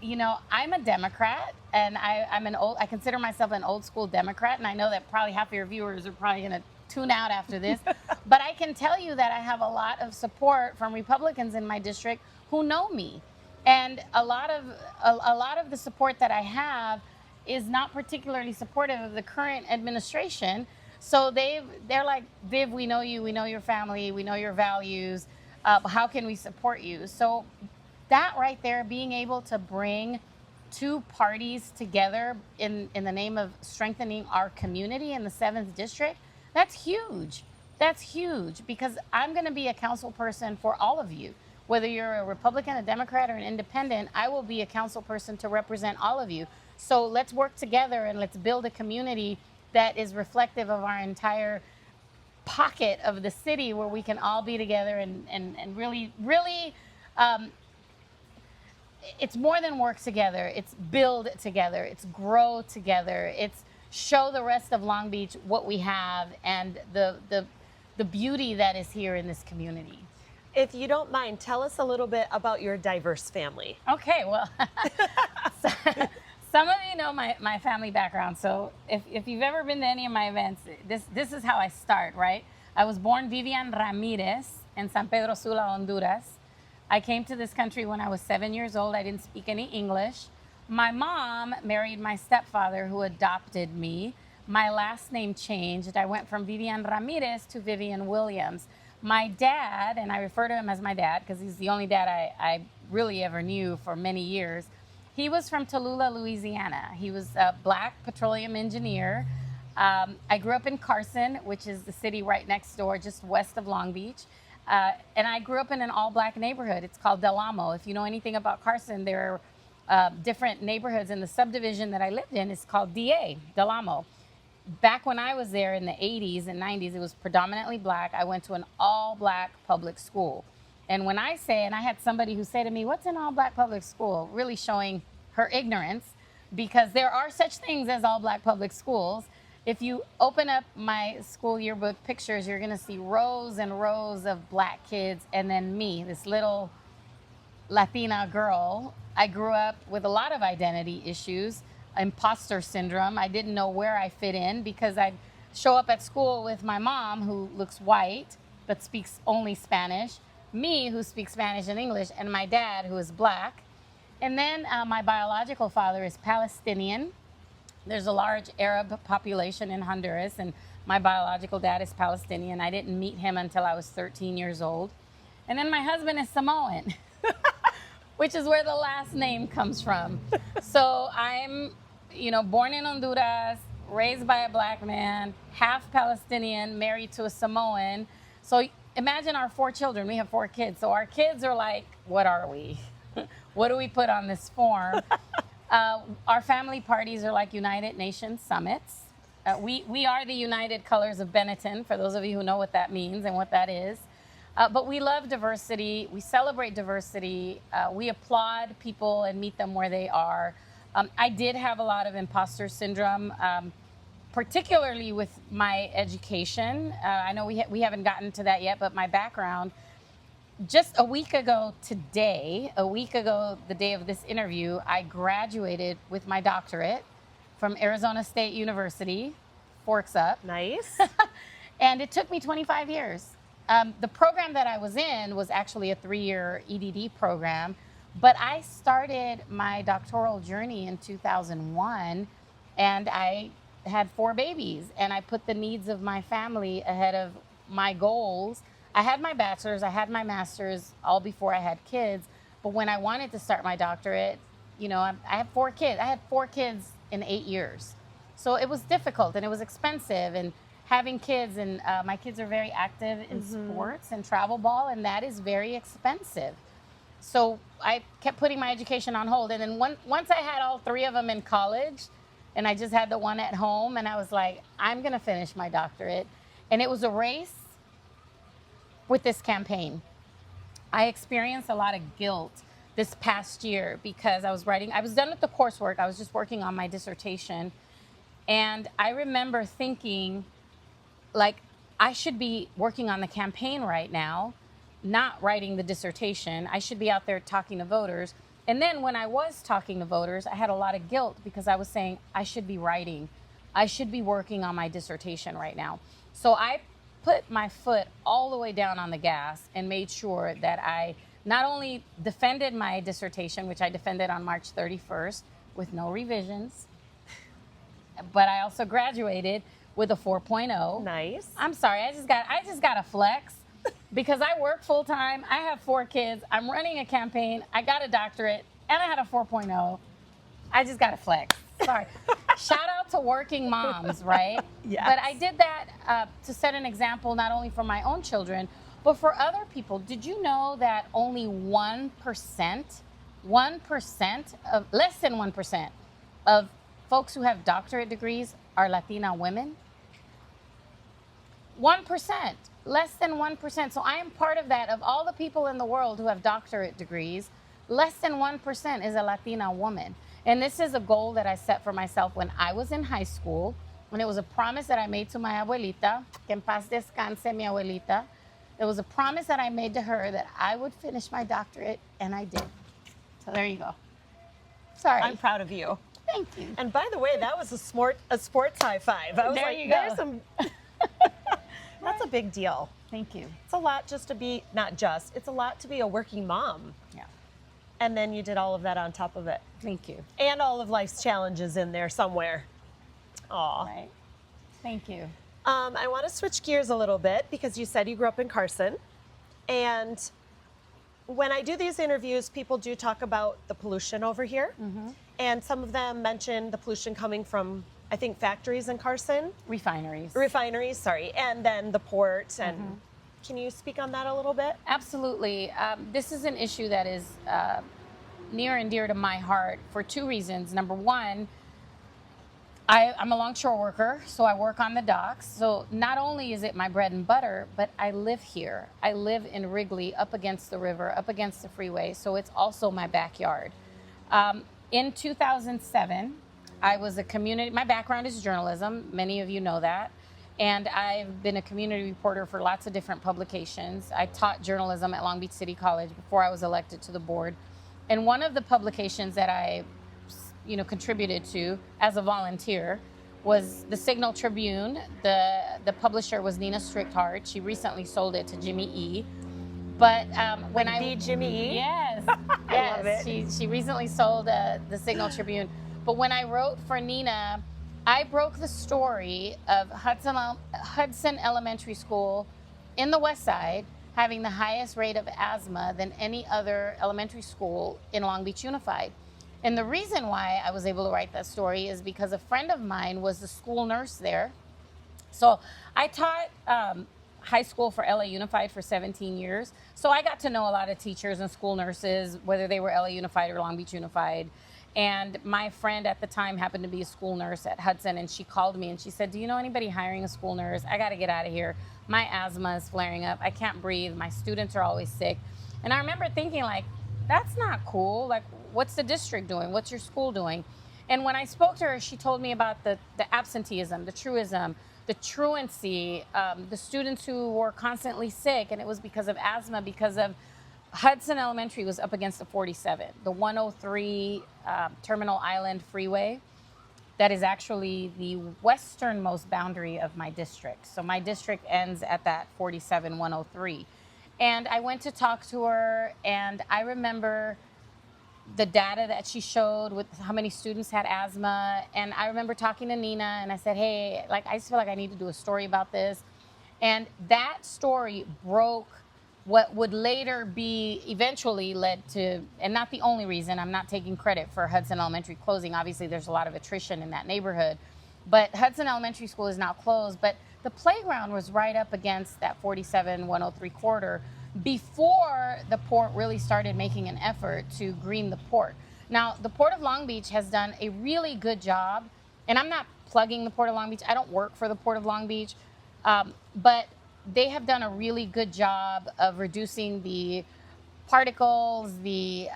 [SPEAKER 2] I'm a Democrat, and I consider myself an old school Democrat, and I know that probably half of your viewers are probably going to tune out after this, but I can tell you that I have a lot of support from Republicans in my district who know me, and a lot of the support that I have is not particularly supportive of the current administration. So they're like, Viv, we know you, we know your family, we know your values. How can we support you? So that right there, being able to bring two parties together in the name of strengthening our community in the 7th district, that's huge. That's huge, because I'm going to be a council person for all of you. Whether you're a Republican, a Democrat, or an independent, I will be a council person to represent all of you. So let's work together and let's build a community that is reflective of our entire pocket of the city, where we can all be together and really it's more than work together. It's build together. It's grow together. It's show the rest of Long Beach what we have and the beauty that is here in this community.
[SPEAKER 1] If you don't mind, tell us a little bit about your diverse family.
[SPEAKER 2] Okay, well, some of you know my family background. So if you've ever been to any of my events, this is how I start, right? I was born Vivian Ramirez in San Pedro Sula, Honduras. I came to this country when I was 7 years old. I didn't speak any English. My mom married my stepfather, who adopted me. My last name changed. I went from Vivian Ramirez to Vivian Williams. My dad, and I refer to him as my dad because he's the only dad I really ever knew for many years. He was from Tallulah, Louisiana. He was a black petroleum engineer. I grew up in Carson, which is the city right next door, just west of Long Beach. And I grew up in an all-black neighborhood. It's called Del Amo. If you know anything about Carson, there are different neighborhoods, and the subdivision that I lived in is called DA, Del Amo. Back when I was there in the 80s and 90s, it was predominantly black. I went to an all-black public school. And when I say, and I had somebody who say to me, what's an all-black public school? Really showing her ignorance, because there are such things as all-black public schools. If you open up my school yearbook pictures, you're going to see rows and rows of black kids, and then me, this little Latina girl. I grew up with a lot of identity issues, imposter syndrome. I didn't know where I fit in, because I'd show up at school with my mom, who looks white but speaks only Spanish, me, who speaks Spanish and English, and my dad, who is black. And then my biological father is Palestinian. There's a large Arab population in Honduras, and my biological dad is Palestinian. I didn't meet him until I was 13 years old. And then my husband is Samoan, which is where the last name comes from. So I'm, born in Honduras, raised by a black man, half Palestinian, married to a Samoan. So imagine our 4 children. We have 4 kids. So our kids are like, what are we? What do we put on this form? Our family parties are like United Nations summits. We are the United Colors of Benetton, for those of you who know what that means and what that is. But we love diversity. We celebrate diversity. We applaud people and meet them where they are. I did have a lot of imposter syndrome, particularly with my education. I know we haven't gotten to that yet, but my background. Just a week ago, the day of this interview, I graduated with my doctorate from Arizona State University, Forks Up.
[SPEAKER 1] Nice.
[SPEAKER 2] And it took me 25 years. The program that I was in was actually a 3-year EDD program, but I started my doctoral journey in 2001, and I had 4 babies, and I put the needs of my family ahead of my goals. I had my bachelor's, I had my master's, all before I had kids. But when I wanted to start my doctorate, I have 4 kids. I had 4 kids in 8 years. So it was difficult, and it was expensive, and having kids, and my kids are very active in sports and travel ball, and that is very expensive. So I kept putting my education on hold. And then once I had all 3 of them in college, and I just had the one at home, and I was like, I'm going to finish my doctorate. And it was a race with this campaign. I experienced a lot of guilt this past year because I was done with the coursework. I was just working on my dissertation. And I remember thinking, like, I should be working on the campaign right now, not writing the dissertation. I should be out there talking to voters. And then when I was talking to voters, I had a lot of guilt because I was saying I should be writing. I should be working on my dissertation right now. So I put my foot all the way down on the gas and made sure that I not only defended my dissertation, which I defended on March 31st with no revisions, but I also graduated with a 4.0.
[SPEAKER 1] Nice.
[SPEAKER 2] I'm sorry, I just got a flex because I work full time. I have 4 kids. I'm running a campaign. I got a doctorate and I had a 4.0. I just got a flex. Sorry. Shout out to working moms, right?
[SPEAKER 1] Yes.
[SPEAKER 2] But I did that to set an example not only for my own children, but for other people. Did you know that only 1%, less than 1% of folks who have doctorate degrees are Latina women? 1%, less than 1%. So I am part of that. Of all the people in the world who have doctorate degrees, less than 1% is a Latina woman. And this is a goal that I set for myself when I was in high school. And it was a promise that I made to my abuelita, que en paz descanse mi abuelita. It was a promise that I made to her that I would finish my doctorate, and I did. So there you go. Sorry.
[SPEAKER 1] I'm proud of you.
[SPEAKER 2] Thank you.
[SPEAKER 1] And by the way, that was a sports high five. I was
[SPEAKER 2] There
[SPEAKER 1] like,
[SPEAKER 2] you go.
[SPEAKER 1] there's some. That's a big deal.
[SPEAKER 2] Thank you.
[SPEAKER 1] It's a lot just to be, it's a lot to be a working mom.
[SPEAKER 2] Yeah.
[SPEAKER 1] And then you did all of that on top of it.
[SPEAKER 2] Thank you.
[SPEAKER 1] And all of life's challenges in there somewhere. Aw.
[SPEAKER 2] Right. Thank you.
[SPEAKER 1] I want to switch gears a little bit because you said you grew up in Carson. And when I do these interviews, people do talk about the pollution over here.
[SPEAKER 2] Mm-hmm.
[SPEAKER 1] And some of them mention the pollution coming from, I think, factories in Carson. Refineries, sorry. And then the port. And can you speak on that a little bit?
[SPEAKER 2] Absolutely. This is an issue that is near and dear to my heart for 2 reasons. Number one, I'm a longshore worker, so I work on the docks. So not only is it my bread and butter, but I live here. I live in Wrigley, up against the river, up against the freeway, so it's also my backyard. In 2007, I was my background is journalism, many of you know that, and I've been a community reporter for lots of different publications. I taught journalism at Long Beach City College before I was elected to the board, and one of the publications that I contributed to as a volunteer was the Signal Tribune. The publisher was Nina Strickhart. She recently sold it to Jimmy E. But when I
[SPEAKER 1] Jimmy E?
[SPEAKER 2] Yes,
[SPEAKER 1] I love it.
[SPEAKER 2] She recently sold the Signal Tribune. But when I wrote for Nina, I broke the story of Hudson Elementary School in the Westside having the highest rate of asthma than any other elementary school in Long Beach Unified. And the reason why I was able to write that story is because a friend of mine was the school nurse there. So I taught high school for LA Unified for 17 years. So I got to know a lot of teachers and school nurses, whether they were LA Unified or Long Beach Unified. And my friend at the time happened to be a school nurse at Hudson, and she called me and she said, "Do you know anybody hiring a school nurse? I got to get out of here. My asthma is flaring up. I can't breathe. My students are always sick." And I remember thinking, like, that's not cool. Like, what's the district doing? What's your school doing? And when I spoke to her, she told me about the absenteeism, the truism, the truancy, the students who were constantly sick, and it was because of asthma, because of Hudson Elementary was up against the 47, the 103 Terminal Island Freeway. That is actually the westernmost boundary of my district. So my district ends at that 47 103. And I went to talk to her, and I remember the data that she showed with how many students had asthma. And I remember talking to Nina, and I said, "Hey, like, I just feel like I need to do a story about this." And that story broke what would later be eventually led to, and not the only reason, I'm not taking credit for Hudson Elementary closing. Obviously, there's a lot of attrition in that neighborhood. But Hudson Elementary School is now closed. But the playground was right up against that 47 103 corridor before the port really started making an effort to green the port. Now, the Port of Long Beach has done a really good job, and I'm not plugging the Port of Long Beach. I don't work for the Port of Long Beach, but they have done a really good job of reducing the particles, the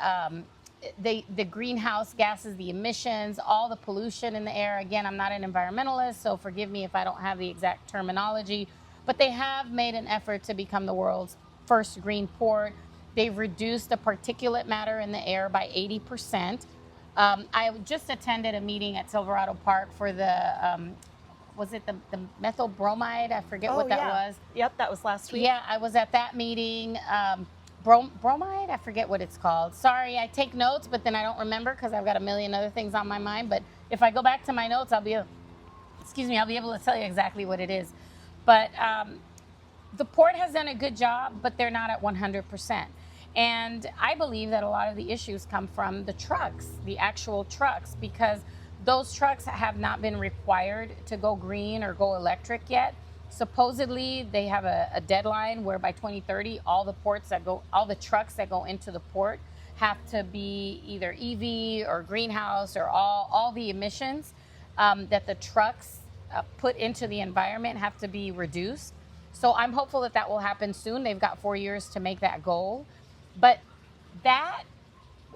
[SPEAKER 2] greenhouse gases, the emissions, all the pollution in the air. Again, I'm not an environmentalist, so forgive me if I don't have the exact terminology, but they have made an effort to become the world's first green port. They've reduced the particulate matter in the air by 80%. I just attended a meeting at Silverado Park for was it the methyl bromide? I forget what that was.
[SPEAKER 1] Yep, that was last week.
[SPEAKER 2] Yeah, I was at that meeting. Bromide? I forget what it's called. Sorry, I take notes, but then I don't remember because I've got a million other things on my mind. But if I go back to my notes, I'll be able to tell you exactly what it is. But the port has done a good job, but they're not at 100%. And I believe that a lot of the issues come from the trucks, the actual trucks, because those trucks have not been required to go green or go electric yet. Supposedly, they have a deadline where by 2030, all the trucks that go into the port have to be either EV or greenhouse, or all the emissions that the trucks put into the environment have to be reduced. So I'm hopeful that will happen soon. They've got 4 years to make that goal. But that,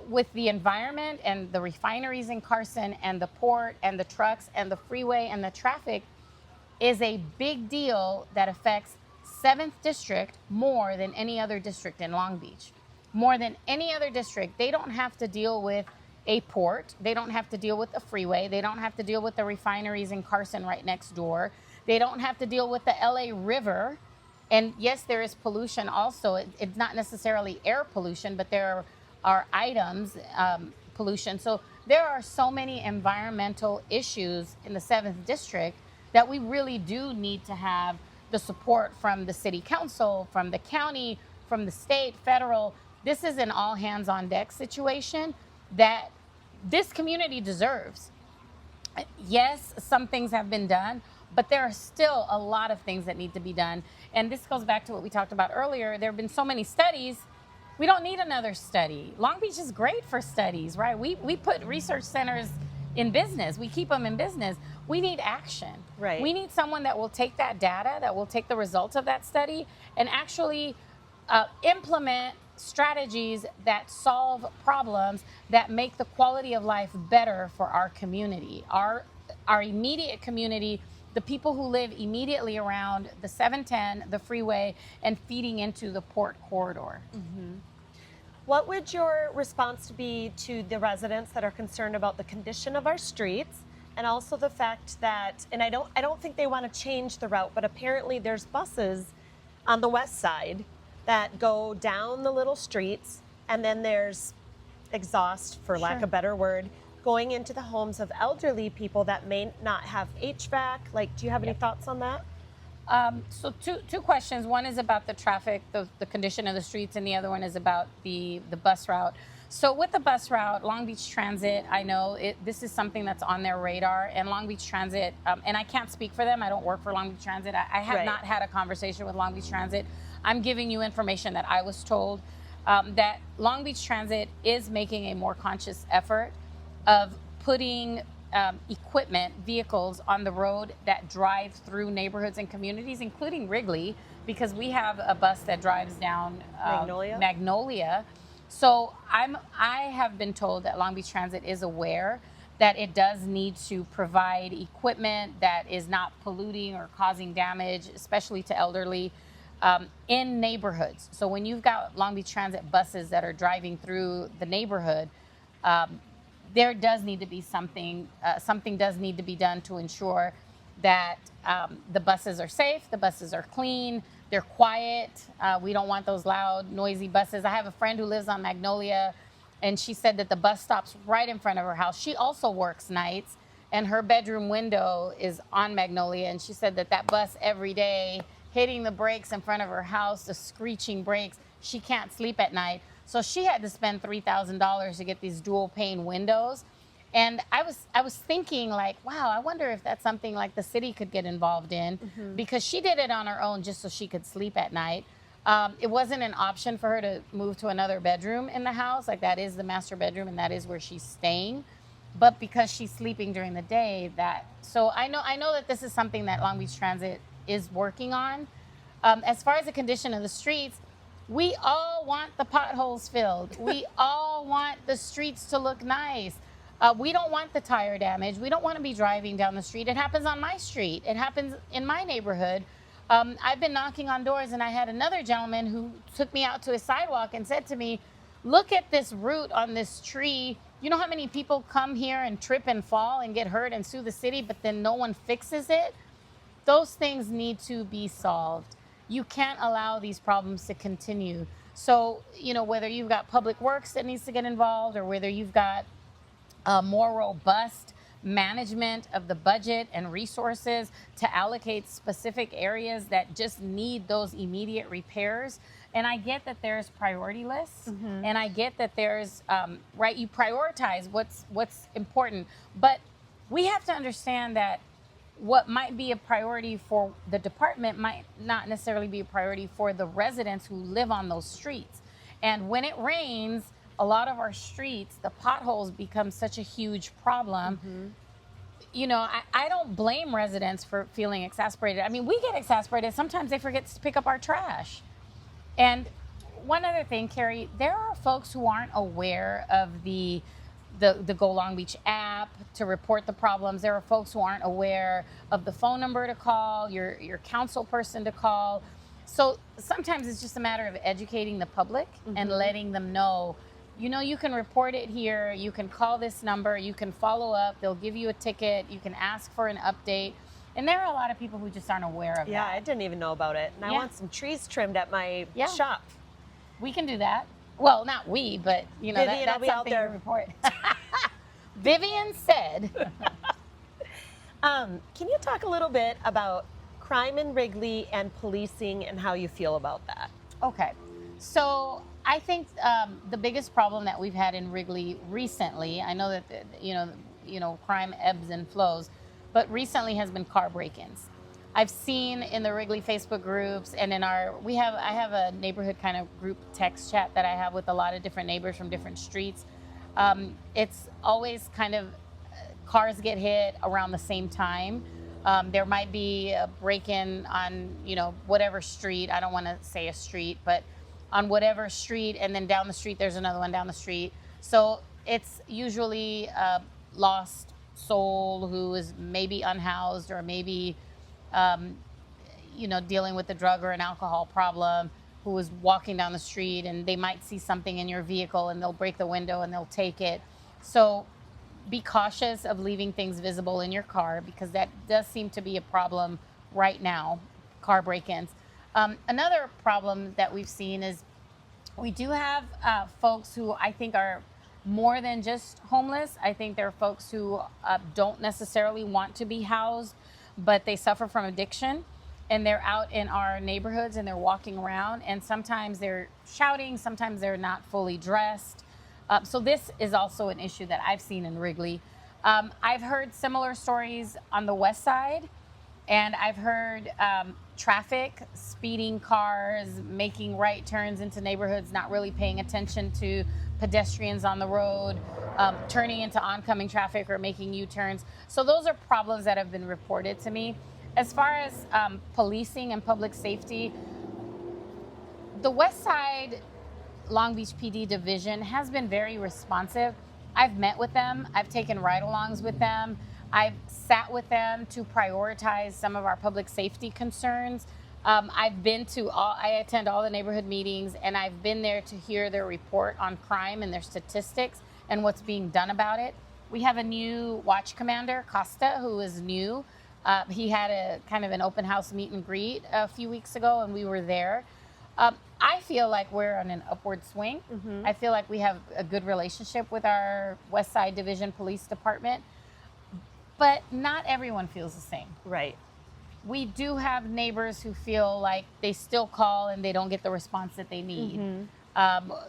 [SPEAKER 2] with the environment and the refineries in Carson and the port and the trucks and the freeway and the traffic, is a big deal that affects 7th District more than any other district in Long Beach. More than any other district. They don't have to deal with a port. They don't have to deal with a freeway. They don't have to deal with the refineries in Carson right next door. They don't have to deal with the LA River. And yes, there is pollution also. It's not necessarily air pollution, but there are items, pollution. So there are so many environmental issues in the 7th District that we really do need to have the support from the city council, from the county, from the state, federal. This is an all hands on deck situation that this community deserves. Yes, some things have been done, but there are still a lot of things that need to be done. And this goes back to what we talked about earlier. There have been so many studies. We don't need another study. Long Beach is great for studies, right? We put research centers in business. We keep them in business. We need action.
[SPEAKER 1] Right.
[SPEAKER 2] We need someone that will take that data, that will take the results of that study and actually implement strategies that solve problems that make the quality of life better for our community, our immediate community, the people who live immediately around the 710, the freeway, and feeding into the port corridor.
[SPEAKER 1] Mm-hmm. What would your response be to the residents that are concerned about the condition of our streets, and also the fact that, and I don't think they want to change the route, but apparently there's buses on the west side that go down the little streets, and then there's exhaust, for lack of a better word, going into the homes of elderly people that may not have HVAC. Like, do you have any thoughts on that?
[SPEAKER 2] So two questions. One is about the traffic, the condition of the streets, and the other one is about the bus route. So with the bus route, Long Beach Transit, I know this is something that's on their radar, and Long Beach Transit, and I can't speak for them. I don't work for Long Beach Transit. I have not had a conversation with Long Beach Transit. I'm giving you information that I was told, that Long Beach Transit is making a more conscious effort of putting vehicles on the road that drive through neighborhoods and communities, including Wrigley, because we have a bus that drives down Magnolia. So I have been told that Long Beach Transit is aware that it does need to provide equipment that is not polluting or causing damage, especially to elderly, in neighborhoods. So when you've got Long Beach Transit buses that are driving through the neighborhood, there does need to be something does need to be done to ensure that the buses are safe, the buses are clean, they're quiet. We don't want those loud, noisy buses. I have a friend who lives on Magnolia, and she said that the bus stops right in front of her house. She also works nights, and her bedroom window is on Magnolia, and she said that bus every day, hitting the brakes in front of her house, the screeching brakes, she can't sleep at night. So she had to spend $3,000 to get these dual pane windows. And I was thinking, like, wow, I wonder if that's something like the city could get involved in, because she did it on her own just so she could sleep at night. It wasn't an option for her to move to another bedroom in the house. Like, that is the master bedroom and that is where she's staying. But because she's sleeping during the day, so I know that this is something that Long Beach Transit is working on. As far as the condition of the streets, we all want the potholes filled. We all want the streets to look nice. We don't want the tire damage. We don't want to be driving down the street. It happens on my street. It happens in my neighborhood. I've been knocking on doors, and I had another gentleman who took me out to a sidewalk and said to me, look at this root on this tree. You know how many people come here and trip and fall and get hurt and sue the city, but then no one fixes it? Those things need to be solved. You can't allow these problems to continue. So, whether you've got public works that needs to get involved, or whether you've got a more robust management of the budget and resources to allocate specific areas that just need those immediate repairs. And I get that there's priority lists, and I get that there's right, you prioritize what's important, but we have to understand that what might be a priority for the department might not necessarily be a priority for the residents who live on those streets. And when it rains, a lot of our streets, the potholes become such a huge problem. I don't blame residents for feeling exasperated. I mean, we get exasperated. Sometimes they forget to pick up our trash. And one other thing, Carrie, there are folks who aren't aware of the Go Long Beach app to report the problems. There are folks who aren't aware of the phone number to call, your council person to call. So sometimes it's just a matter of educating the public and letting them know, you can report it here, you can call this number, you can follow up, they'll give you a ticket, you can ask for an update. And there are a lot of people who just aren't aware of that.
[SPEAKER 1] Yeah, I didn't even know about it. And I want some trees trimmed at my shop.
[SPEAKER 2] We can do that. Well, not we, but
[SPEAKER 1] Vivian,
[SPEAKER 2] that's
[SPEAKER 1] I'll be out
[SPEAKER 2] something
[SPEAKER 1] there.
[SPEAKER 2] to report. Vivian said.
[SPEAKER 1] Can you talk a little bit about crime in Wrigley and policing and how you feel about that?
[SPEAKER 2] Okay. So I think the biggest problem that we've had in Wrigley recently, I know that, crime ebbs and flows, but recently has been car break-ins. I've seen in the Wrigley Facebook groups and I have a neighborhood kind of group text chat that I have with a lot of different neighbors from different streets. It's always kind of cars get hit around the same time. There might be a break-in on, whatever street. I don't want to say a street, but on whatever street, and then down the street, there's another one down the street. So it's usually a lost soul who is maybe unhoused or maybe dealing with a drug or an alcohol problem, who is walking down the street, and they might see something in your vehicle and they'll break the window and they'll take it. So be cautious of leaving things visible in your car, because that does seem to be a problem right now, car break-ins. Another problem that we've seen is we do have folks who I think are more than just homeless. I think there are folks who don't necessarily want to be housed, but they suffer from addiction, and they're out in our neighborhoods and they're walking around, and sometimes they're shouting, sometimes they're not fully dressed. So this is also an issue that I've seen in Wrigley. I've heard similar stories on the Westside, and I've heard traffic, speeding cars, making right turns into neighborhoods, not really paying attention to pedestrians on the road, turning into oncoming traffic or making U-turns. So those are problems that have been reported to me. As far as policing and public safety, the Westside Long Beach PD division has been very responsive. I've met with them. I've taken ride-alongs with them. I've sat with them to prioritize some of our public safety concerns. I attend all the neighborhood meetings, and I've been there to hear their report on crime and their statistics and what's being done about it. We have a new watch commander, Costa, who is new. He had a kind of an open house meet and greet a few weeks ago, and we were there. I feel like we're on an upward swing. I feel like we have a good relationship with our Westside Division Police Department, but not everyone feels the same.
[SPEAKER 1] Right.
[SPEAKER 2] We do have neighbors who feel like they still call and they don't get the response that they need.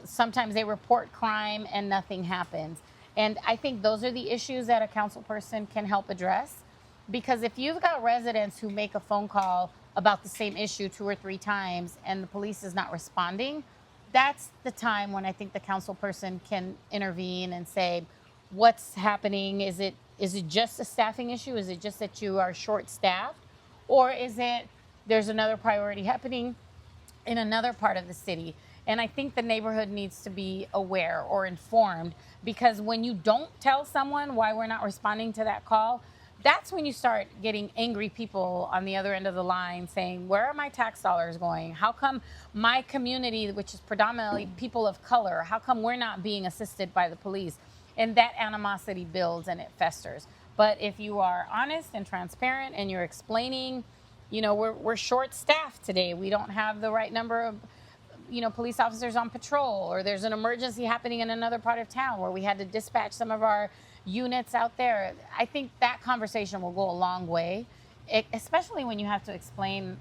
[SPEAKER 2] Sometimes they report crime and nothing happens. And I think those are the issues that a council person can help address. Because if you've got residents who make a phone call about the same issue 2 or 3 times and the police is not responding, that's the time when I think the council person can intervene and say, what's happening? Is it just a staffing issue? Is it just that you are short-staffed? Or is it there's another priority happening in another part of the city? And I think the neighborhood needs to be aware or informed, because when you don't tell someone why we're not responding to that call, that's when you start getting angry people on the other end of the line saying, where are my tax dollars going? How come my community, which is predominantly people of color, how come we're not being assisted by the police? And that animosity builds and it festers. But if you are honest and transparent and you're explaining, we're short staffed today. We don't have the right number of police officers on patrol, or there's an emergency happening in another part of town where we had to dispatch some of our units out there. I think that conversation will go a long way, especially when you have to explain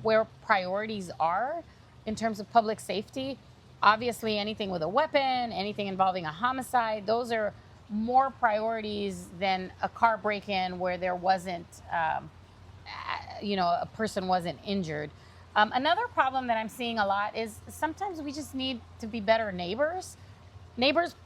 [SPEAKER 2] where priorities are in terms of public safety. Obviously, anything with a weapon, anything involving a homicide, those are more priorities than a car break-in where there wasn't, a person wasn't injured. Another problem that I'm seeing a lot is sometimes we just need to be better neighbors.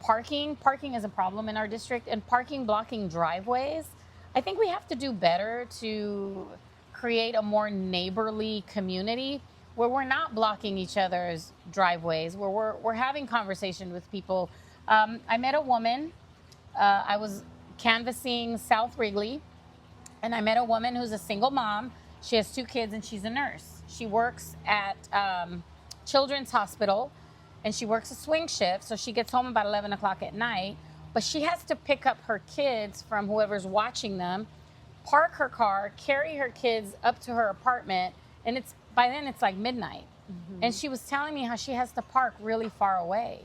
[SPEAKER 2] Parking is a problem in our district, and parking blocking driveways. I think we have to do better to create a more neighborly community where we're not blocking each other's driveways, where we're having conversation with people. I met a woman, I was canvassing South Wrigley, and I met a woman who's a single mom. She has 2 kids and she's a nurse. She works at Children's Hospital, and she works a swing shift, so she gets home about 11 o'clock at night, but she has to pick up her kids from whoever's watching them, park her car, carry her kids up to her apartment, and by then it's like midnight. Mm-hmm. And she was telling me how she has to park really far away.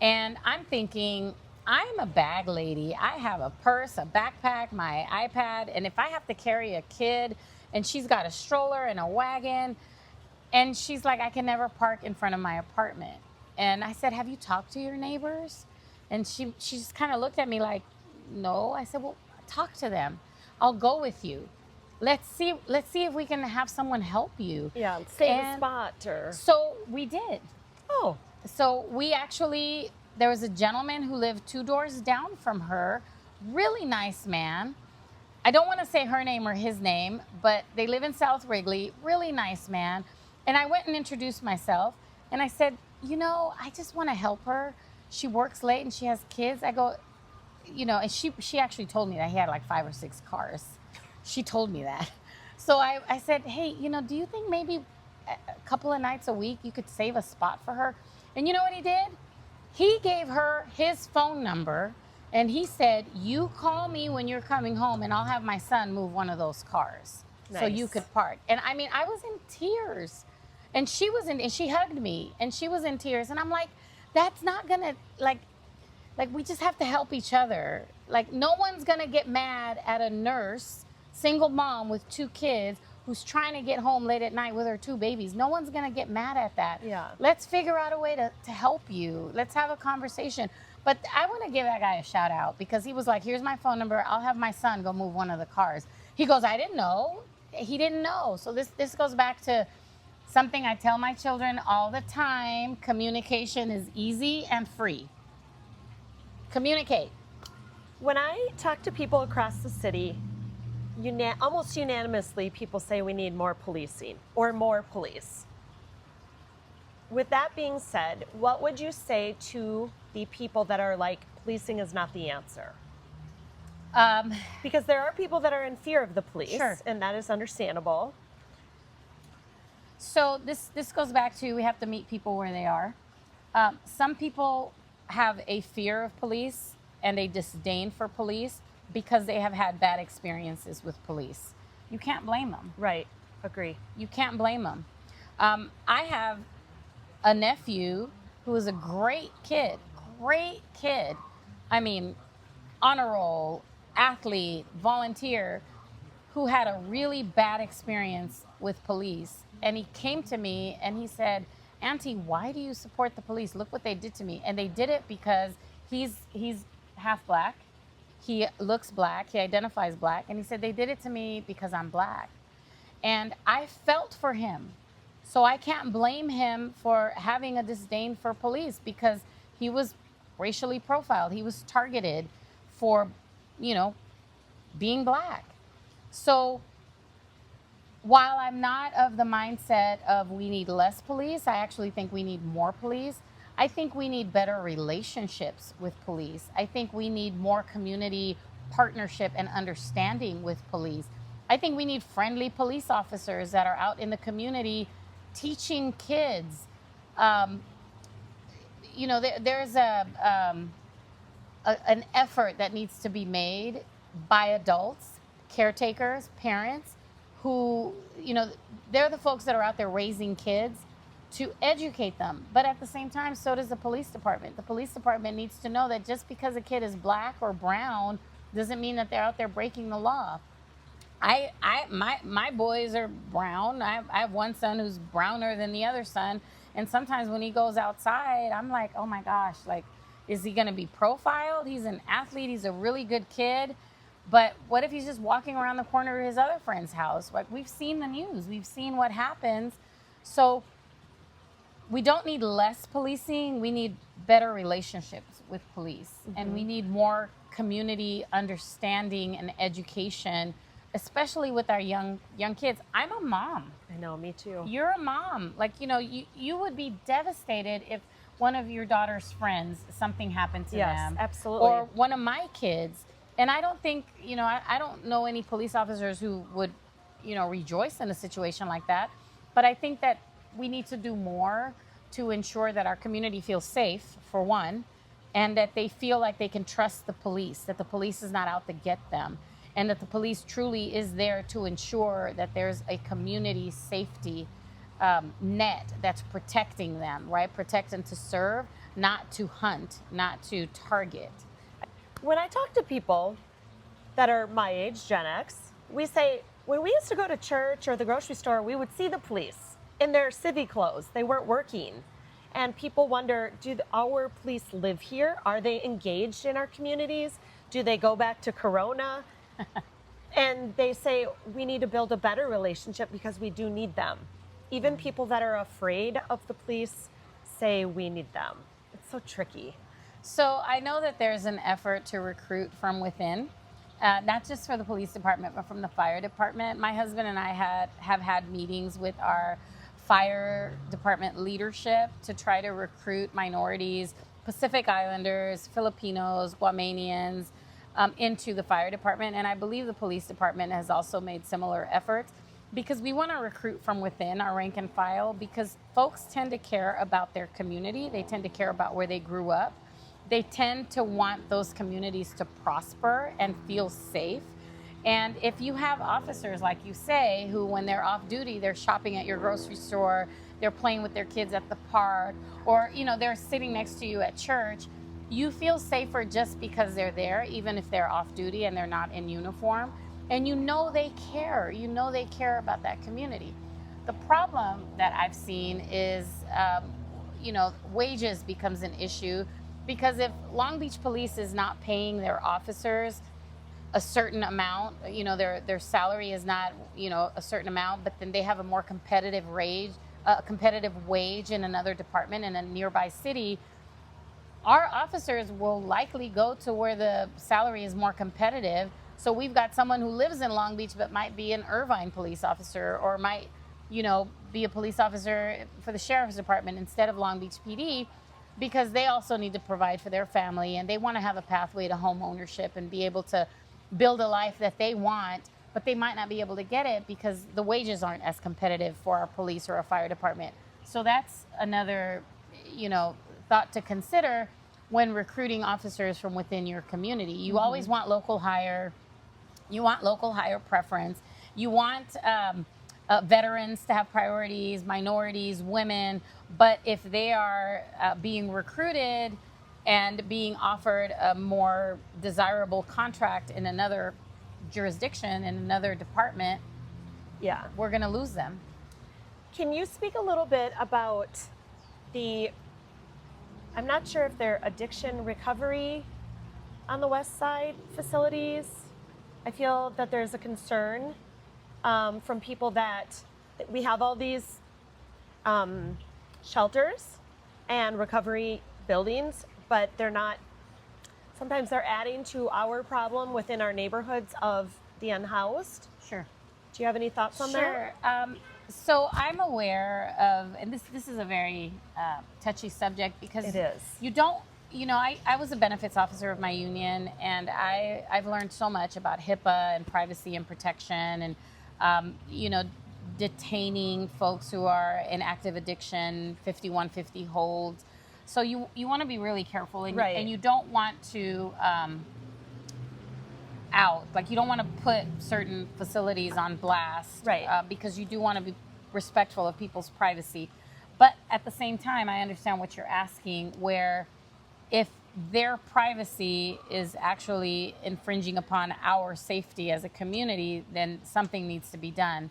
[SPEAKER 2] And I'm thinking, I'm a bag lady. I have a purse, a backpack, my iPad, and if I have to carry a kid and she's got a stroller and a wagon, and she's like, I can never park in front of my apartment. And I said, have you talked to your neighbors? And she just kind of looked at me like, no. I said, well, talk to them. I'll go with you. Let's see if we can have someone help you.
[SPEAKER 1] Yeah, save a spot or.
[SPEAKER 2] So we did.
[SPEAKER 1] Oh.
[SPEAKER 2] So there was a gentleman who lived 2 doors down from her, really nice man. I don't want to say her name or his name, but they live in South Wrigley, really nice man. And I went and introduced myself, and I said, I just want to help her. She works late and she has kids. I go, and she actually told me that he had like 5 or 6 cars. She told me that. So I said, hey, do you think maybe a couple of nights a week you could save a spot for her? And you know what he did? He gave her his phone number, and he said, you call me when you're coming home and I'll have my son move one of those cars. Nice. So you could park. And I mean, I was in tears. And she hugged me and she was in tears. And I'm like, that's not gonna, like we just have to help each other. Like, no one's gonna get mad at a nurse, single mom with 2 kids who's trying to get home late at night with her 2 babies. No one's gonna get mad at that.
[SPEAKER 1] Yeah.
[SPEAKER 2] Let's figure out a way to help you. Let's have a conversation. But I wanna give that guy a shout out because he was like, here's my phone number. I'll have my son go move one of the cars. He goes, I didn't know. He didn't know. So this goes back to something I tell my children all the time. Communication is easy and free. Communicate.
[SPEAKER 1] When I talk to people across the city, almost unanimously, people say we need more policing or more police. With that being said, what would you say to the people that are like, policing is not the answer? Because there are people that are in fear of the police,
[SPEAKER 2] sure.
[SPEAKER 1] And that is understandable.
[SPEAKER 2] So this goes back to, we have to meet people where they are. Some people have a fear of police and a disdain for police because they have had bad experiences with police. You can't blame them.
[SPEAKER 1] Right, agree.
[SPEAKER 2] You can't blame them. I have a nephew who is a great kid. I mean, honor roll, athlete, volunteer, who had a really bad experience with police. And he came to me and he said, Auntie, why do you support the police? Look what they did to me. And they did it because he's half black. He looks black. He identifies black. And he said, they did it to me because I'm black. And I felt for him. So I can't blame him for having a disdain for police because he was racially profiled. He was targeted for, being black. So while I'm not of the mindset of we need less police, I actually think we need more police. I think we need better relationships with police. I think we need more community partnership and understanding with police. I think we need friendly police officers that are out in the community teaching kids. There's an effort that needs to be made by adults, caretakers, parents, who, they're the folks that are out there raising kids, to educate them. But at the same time, so does the police department. The police department needs to know that just because a kid is black or brown doesn't mean that they're out there breaking the law. My boys are brown. I have one son who's browner than the other son. And sometimes when he goes outside, I'm like, oh my gosh, like, is he going to be profiled? He's an athlete. He's a really good kid. But what if he's just walking around the corner of his other friend's house? Like, we've seen the news. We've seen what happens. So we don't need less policing. We need better relationships with police. Mm-hmm. And we need more community understanding and education, especially with our young kids. I'm a mom.
[SPEAKER 1] I know, me too.
[SPEAKER 2] You're a mom. Like, you would be devastated if one of your daughter's friends, something happened to them.
[SPEAKER 1] Yes, absolutely.
[SPEAKER 2] Or one of my kids. And I don't think, I don't know any police officers who would, rejoice in a situation like that. But I think that we need to do more to ensure that our community feels safe, for one, and that they feel like they can trust the police, that the police is not out to get them, and that the police truly is there to ensure that there's a community safety net that's protecting them, right? Protect and to serve, not to hunt, not to target.
[SPEAKER 1] When I talk to people that are my age, Gen X, we say, when we used to go to church or the grocery store, we would see the police in their civvy clothes. They weren't working. And people wonder, do our police live here? Are they engaged in our communities? Do they go back to Corona? And they say, we need to build a better relationship because we do need them. Even people that are afraid of the police say we need them. It's so tricky.
[SPEAKER 2] So I know that there's an effort to recruit from within, not just for the police department, but from the fire department. My husband and I have had meetings with our fire department leadership to try to recruit minorities, Pacific Islanders, Filipinos, Guamanians, into the fire department. And I believe the police department has also made similar efforts, because we want to recruit from within our rank and file, because folks tend to care about their community. They tend to care about where they grew up. They tend to want those communities to prosper and feel safe. And if you have officers, like you say, who when they're off duty, they're shopping at your grocery store, they're playing with their kids at the park, or they're sitting next to you at church, you feel safer just because they're there, even if they're off duty and they're not in uniform. And they care. They care about that community. The problem that I've seen is, wages becomes an issue, because if Long Beach Police is not paying their officers a certain amount, their salary is not, a certain amount, but then they have a more competitive wage in another department in a nearby city, our officers will likely go to where the salary is more competitive. So we've got someone who lives in Long Beach but might be an Irvine police officer, or might, be a police officer for the sheriff's department instead of Long Beach PD, because they also need to provide for their family, and they want to have a pathway to home ownership and be able to build a life that they want, but they might not be able to get it because the wages aren't as competitive for our police or our fire department. So that's another, thought to consider when recruiting officers from within your community. You always want local hire. You want local hire preference. You want veterans to have priorities, minorities, women. But if they are being recruited and being offered a more desirable contract in another jurisdiction, in another department, we're going to lose them.
[SPEAKER 1] Can you speak a little bit about I'm not sure if they're addiction recovery on the Westside facilities? I feel that there's a concern from people that we have all these shelters and recovery buildings, but sometimes they're adding to our problem within our neighborhoods of the unhoused.
[SPEAKER 2] Sure.
[SPEAKER 1] Do you have any thoughts on that?
[SPEAKER 2] Sure. So I'm aware of, and this is a very touchy subject, because
[SPEAKER 1] it is.
[SPEAKER 2] You don't I was a benefits officer of my union, and I've learned so much about HIPAA and privacy and protection, and detaining folks who are in active addiction, 5150 holds. So you want to be really careful, and,
[SPEAKER 1] Right.
[SPEAKER 2] and you don't want to you don't want to put certain facilities on blast,
[SPEAKER 1] Right.
[SPEAKER 2] because you do want to be respectful of people's privacy. But at the same time, I understand what you're asking, where if their privacy is actually infringing upon our safety as a community, then something needs to be done.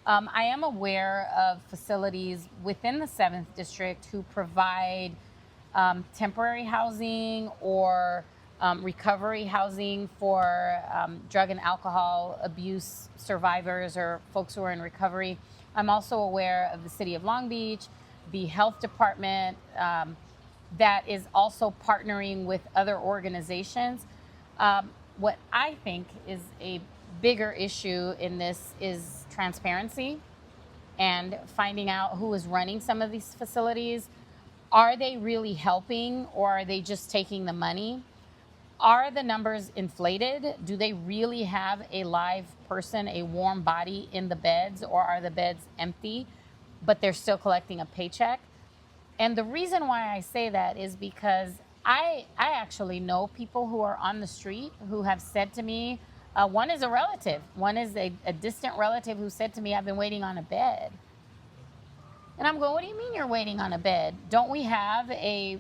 [SPEAKER 2] I am aware of facilities within the 7th District who provide temporary housing or recovery housing for drug and alcohol abuse survivors or folks who are in recovery. I'm also aware of the City of Long Beach, the health department, that is also partnering with other organizations. What I think is a bigger issue in this is transparency and finding out who is running some of these facilities. Are they really helping, or are they just taking the money? Are the numbers inflated? Do they really have a live person, a warm body in the beds, or are the beds empty, but they're still collecting a paycheck? And the reason why I say that is because I actually know people who are on the street who have said to me, one is a relative, one is a distant relative who said to me, I've been waiting on a bed. And I'm going, what do you mean you're waiting on a bed? Don't we have a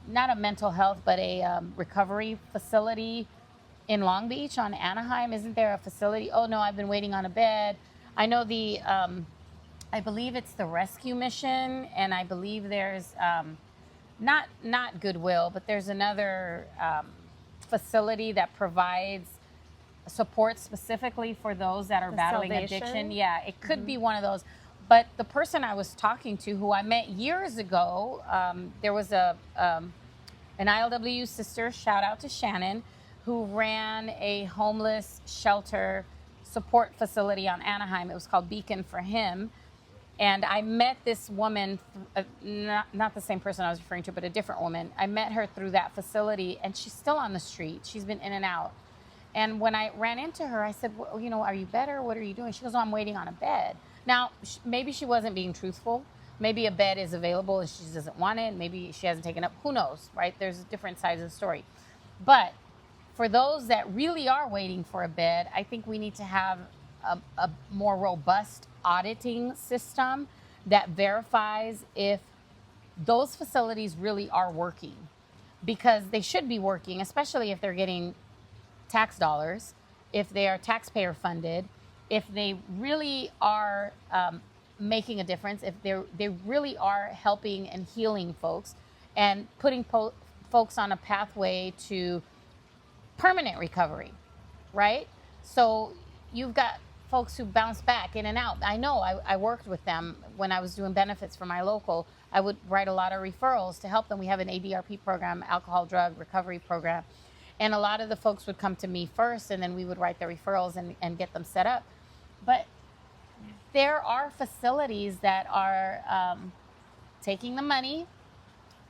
[SPEAKER 2] not a mental health, but a recovery facility in Long Beach on Anaheim? Isn't there a facility? Oh, no, I've been waiting on a bed. I know I believe it's the rescue mission, and I believe there's not Goodwill, but there's another facility that provides support specifically for those that are battling
[SPEAKER 1] Salvation?
[SPEAKER 2] addiction. Yeah, it could be one of those. But the person I was talking to, who I met years ago, there was an ILWU sister, shout out to Shannon, who ran a homeless shelter support facility on Anaheim. It was called Beacon for Him. And I met this woman, not the same person I was referring to, but a different woman. I met her through that facility, and she's still on the street. She's been in and out. And when I ran into her, I said, well, are you better? What are you doing? She goes, oh, I'm waiting on a bed. Now, maybe she wasn't being truthful. Maybe a bed is available and she doesn't want it. Maybe she hasn't taken up. Who knows, right? There's different sides of the story. But for those that really are waiting for a bed, I think we need to have a more robust auditing system that verifies if those facilities really are working, because they should be working, especially if they're getting tax dollars, if they are taxpayer funded, if they really are making a difference, if they really are helping and healing folks and putting folks on a pathway to permanent recovery, right? So you've got folks who bounce back in and out. I know I worked with them when I was doing benefits for my local. I would write a lot of referrals to help them. We have an ADRP program, alcohol drug recovery program. And a lot of the folks would come to me first, and then we would write the referrals and get them set up. But there are facilities that are taking the money,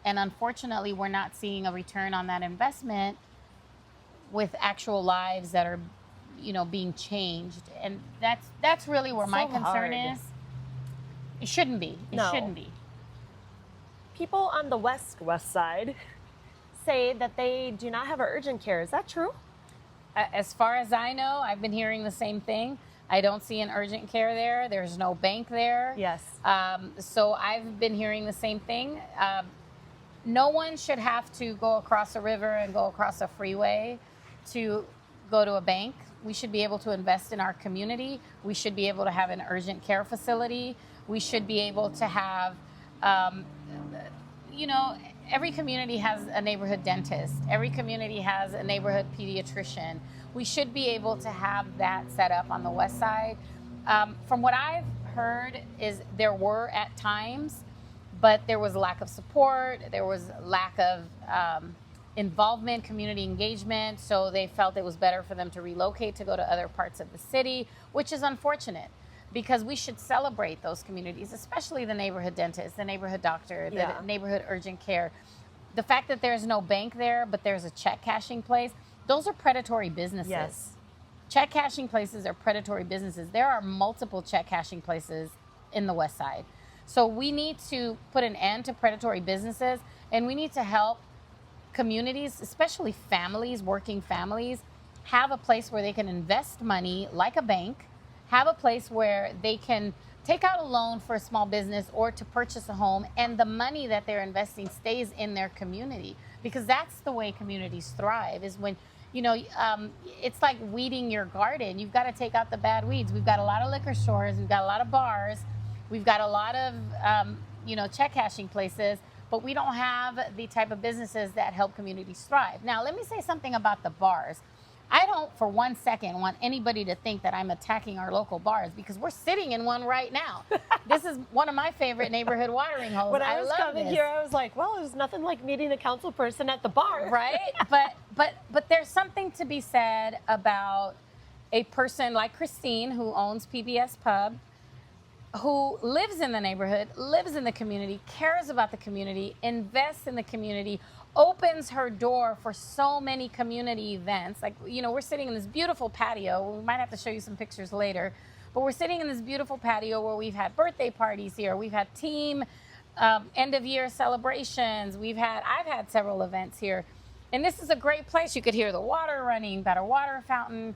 [SPEAKER 2] and unfortunately, we're not seeing a return on that investment with actual lives that are, being changed. And that's really where my concern is. It shouldn't be. It shouldn't be.
[SPEAKER 1] People on the West Side say that they do not have urgent care. Is that true?
[SPEAKER 2] As far as I know, I've been hearing the same thing. I don't see an urgent care there. There's no bank there.
[SPEAKER 1] Yes.
[SPEAKER 2] So I've been hearing the same thing. No one should have to go across a river and go across a freeway to go to a bank. We should be able to invest in our community. We should be able to have an urgent care facility. We should be able to have, every community has a neighborhood dentist. Every community has a neighborhood pediatrician. We should be able to have that set up on the West Side. From what I've heard is there were at times, but there was a lack of support. There was lack of involvement, community engagement. So they felt it was better for them to relocate to go to other parts of the city, which is unfortunate, because we should celebrate those communities, especially the neighborhood dentist, the neighborhood doctor, the neighborhood urgent care. the fact that there's no bank there, but there's a check cashing place, those are predatory businesses.
[SPEAKER 1] Yes.
[SPEAKER 2] Check cashing places are predatory businesses. There are multiple check cashing places in the Westside. So we need to put an end to predatory businesses, and we need to help communities, especially families, working families, have a place where they can invest money like a bank, have a place where they can take out a loan for a small business or to purchase a home, and the money that they're investing stays in their community, because that's the way communities thrive, is when, it's like weeding your garden. You've got to take out the bad weeds. We've got a lot of liquor stores, we've got a lot of bars, we've got a lot of, check cashing places, but we don't have the type of businesses that help communities thrive. Now, let me say something about the bars. I don't for 1 second want anybody to think that I'm attacking our local bars, because we're sitting in one right now. This is one of my favorite neighborhood watering holes.
[SPEAKER 1] When I was coming here, I was like, well, there's nothing like meeting a council person at the bar.
[SPEAKER 2] Right? But there's something to be said about a person like Christine, who owns PBS Pub, who lives in the neighborhood, lives in the community, cares about the community, invests in the community, opens her door for so many community events. Like, we're sitting in this beautiful patio. We might have to show you some pictures later, but we're sitting in this beautiful patio where we've had birthday parties here. We've had team end of year celebrations. I've had several events here, and this is a great place. You could hear the water running, got a water fountain,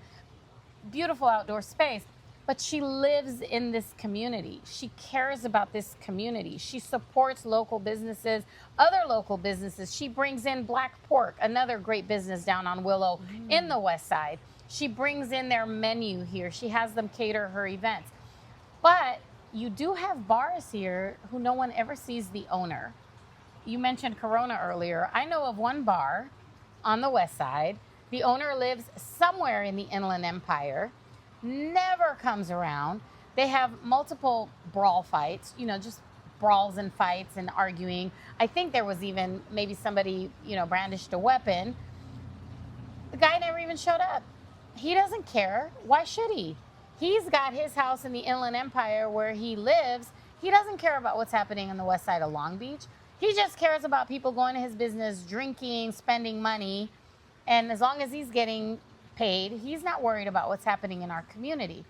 [SPEAKER 2] beautiful outdoor space. But she lives in this community. She cares about this community. She supports local businesses, other local businesses. She brings in Black Pork, another great business down on Willow in the Westside. She brings in their menu here. She has them cater her events. But you do have bars here who no one ever sees the owner. You mentioned Corona earlier. I know of one bar on the Westside. The owner lives somewhere in the Inland Empire, never comes around. They have multiple brawl fights, just brawls and fights and arguing. I think there was even maybe somebody, brandished a weapon. The guy never even showed up. He doesn't care. Why should he? He's got his house in the Inland Empire where he lives. He doesn't care about what's happening on the west side of Long Beach. He just cares about people going to his business, drinking, spending money. And as long as he's getting paid, he's not worried about what's happening in our community.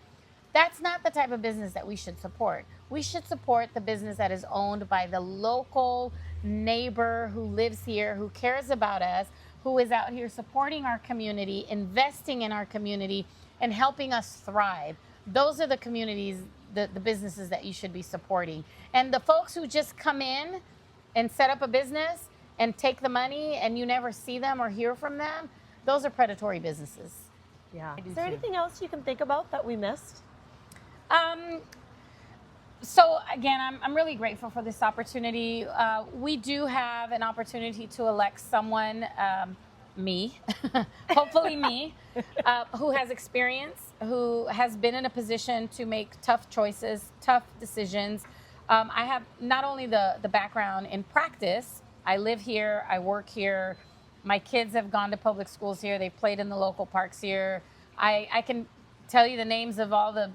[SPEAKER 2] That's not the type of business that we should support. We should support the business that is owned by the local neighbor who lives here, who cares about us, who is out here supporting our community, investing in our community, and helping us thrive. Those are the communities, the businesses that you should be supporting. And the folks who just come in and set up a business and take the money and you never see them or hear from them, those are predatory businesses.
[SPEAKER 1] Yeah. Is there anything else you can think about that we missed?
[SPEAKER 2] So again, I'm really grateful for this opportunity. We do have an opportunity to elect someone, me, hopefully me, who has experience, who has been in a position to make tough choices, tough decisions. I have not only the background in practice. I live here, I work here. My kids have gone to public schools here. They've played in the local parks here. I can tell you the names of all the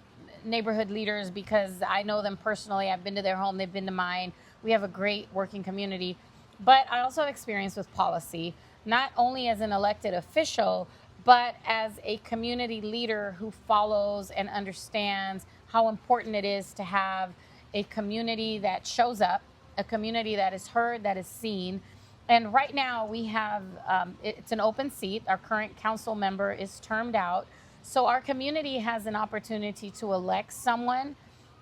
[SPEAKER 2] neighborhood leaders because I know them personally. I've been to their home. They've been to mine. We have a great working community. But I also have experience with policy, not only as an elected official, but as a community leader who follows and understands how important it is to have a community that shows up, a community that is heard, that is seen. And right now we have, it's an open seat. Our current council member is termed out. So our community has an opportunity to elect someone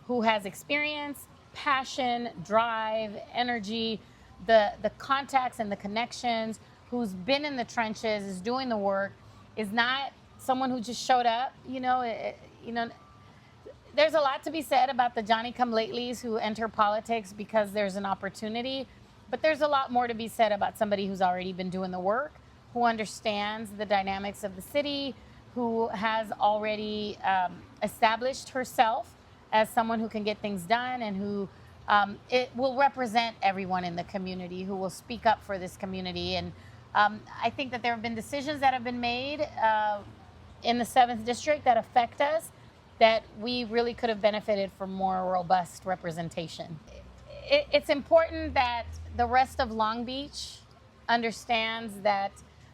[SPEAKER 2] who has experience, passion, drive, energy, the contacts and the connections, who's been in the trenches, is doing the work, is not someone who just showed up. There's a lot to be said about the Johnny-come-latelys who enter politics because there's an opportunity. But there's a lot more to be said about somebody who's already been doing the work, who understands the dynamics of the city, who has already established herself as someone who can get things done and who it will represent everyone in the community, who will speak up for this community. And I think that there have been decisions that have been made in the 7th District that affect us that we really could have benefited from more robust representation. It's important that the rest of Long Beach understands that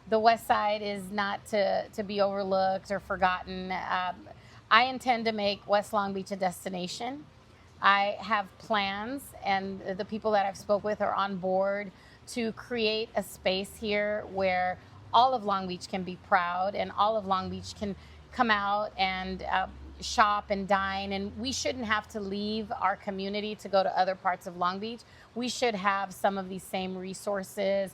[SPEAKER 2] the West Side is not to be overlooked or forgotten. I intend to make West Long Beach a destination. I have plans, and the people that I've spoke with are on board to create a space here where all of Long Beach can be proud and all of Long Beach can come out and shop and dine. And we shouldn't have to leave our community to go to other parts of Long Beach. We should have some of these same resources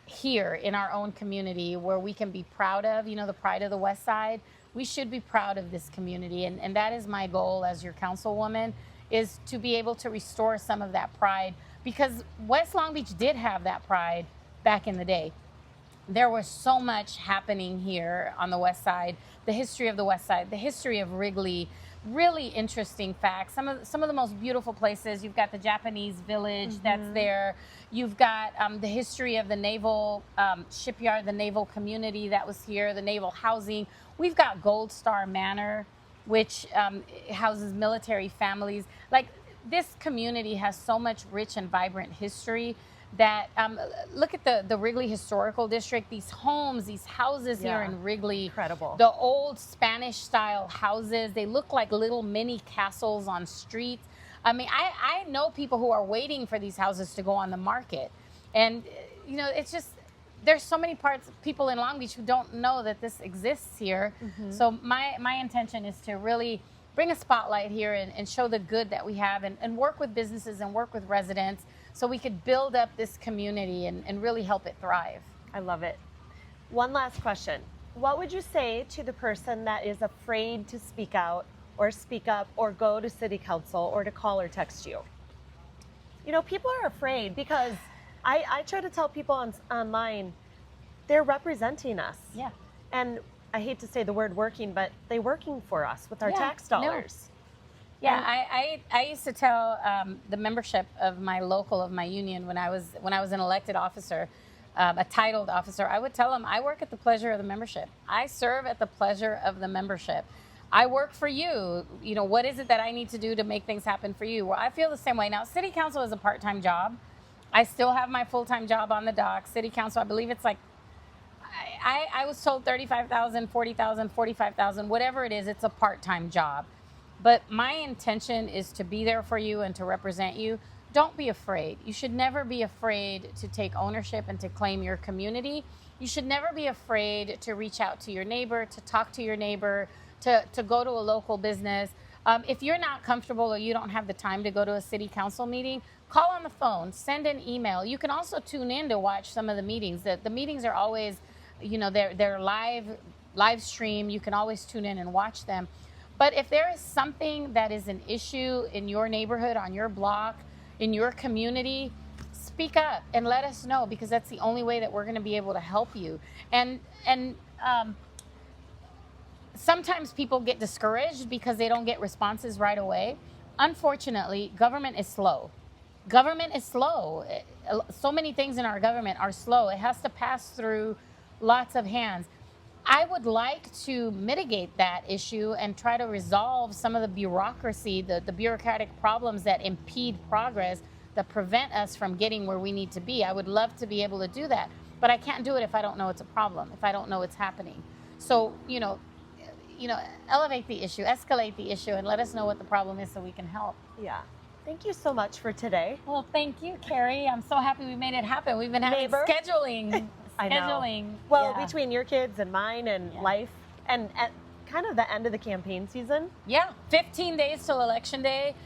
[SPEAKER 2] here in our own community where we can be proud of, the pride of the West Side. We should be proud of this community. And that is my goal as your councilwoman, is to be able to restore some of that pride, because West Long Beach did have that pride back in the day. There was so much happening here on the West Side, the history of the West Side, the history of Wrigley, really interesting facts. Some of the most beautiful places. You've got the Japanese village that's there. You've got the history of the naval shipyard, the naval community that was here, the naval housing. We've got Gold Star Manor, which houses military families. Like, this community has so much rich and vibrant history that look at the Wrigley Historical District. These homes, these houses here in Wrigley.
[SPEAKER 1] Incredible.
[SPEAKER 2] The old Spanish style houses, they look like little mini castles on streets. I mean, I know people who are waiting for these houses to go on the market. And, it's just, there's so many people in Long Beach who don't know that this exists here. So my intention is to really bring a spotlight here and show the good that we have, and work with businesses and work with residents so we could build up this community and really help it thrive.
[SPEAKER 1] I love it. One last question. What would you say to the person that is afraid to speak out or speak up or go to city council or to call or text you? People are afraid because I try to tell people online, they're representing us.
[SPEAKER 2] Yeah.
[SPEAKER 1] And I hate to say the word working, but they're working for us with our tax dollars.
[SPEAKER 2] Yeah, I used to tell the membership of my union when I was an elected officer, a titled officer, I would tell them, I work at the pleasure of the membership. I serve at the pleasure of the membership. I work for you. What is it that I need to do to make things happen for you? Well, I feel the same way. Now, city council is a part-time job. I still have my full-time job on the dock. City council, I believe it's like, I was told 35,000, 40,000, 45,000, whatever it is, it's a part-time job. But my intention is to be there for you and to represent you. Don't be afraid. You should never be afraid to take ownership and to claim your community. You should never be afraid to reach out to your neighbor, to talk to your neighbor, to go to a local business. If you're not comfortable or you don't have the time to go to a city council meeting, call on the phone, send an email. You can also tune in to watch some of the meetings. The meetings are always, they're live stream. You can always tune in and watch them. But if there is something that is an issue in your neighborhood, on your block, in your community, speak up and let us know, because that's the only way that we're going to be able to help you. And sometimes people get discouraged because they don't get responses right away. Unfortunately, government is slow. Government is slow. So many things in our government are slow. It has to pass through lots of hands. I would like to mitigate that issue and try to resolve some of the bureaucracy, the bureaucratic problems that impede progress, that prevent us from getting where we need to be. I would love to be able to do that, but I can't do it if I don't know it's a problem, if I don't know it's happening. So, elevate the issue, escalate the issue, and let us know what the problem is so we can help.
[SPEAKER 1] Yeah. Thank you so much for today.
[SPEAKER 2] Well, thank you, Carrie. I'm so happy we made it happen. We've been having scheduling.
[SPEAKER 1] I know. Well, between your kids and mine and life, and at kind of the end of the campaign season.
[SPEAKER 2] Yeah, 15 days till Election Day.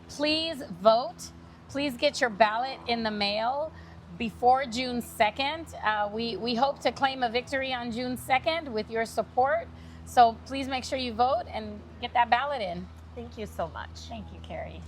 [SPEAKER 2] Please vote. Please get your ballot in the mail before June 2nd. We hope to claim a victory on June 2nd with your support. So please make sure you vote and get that ballot in.
[SPEAKER 1] Thank you so much.
[SPEAKER 2] Thank you, Carrie.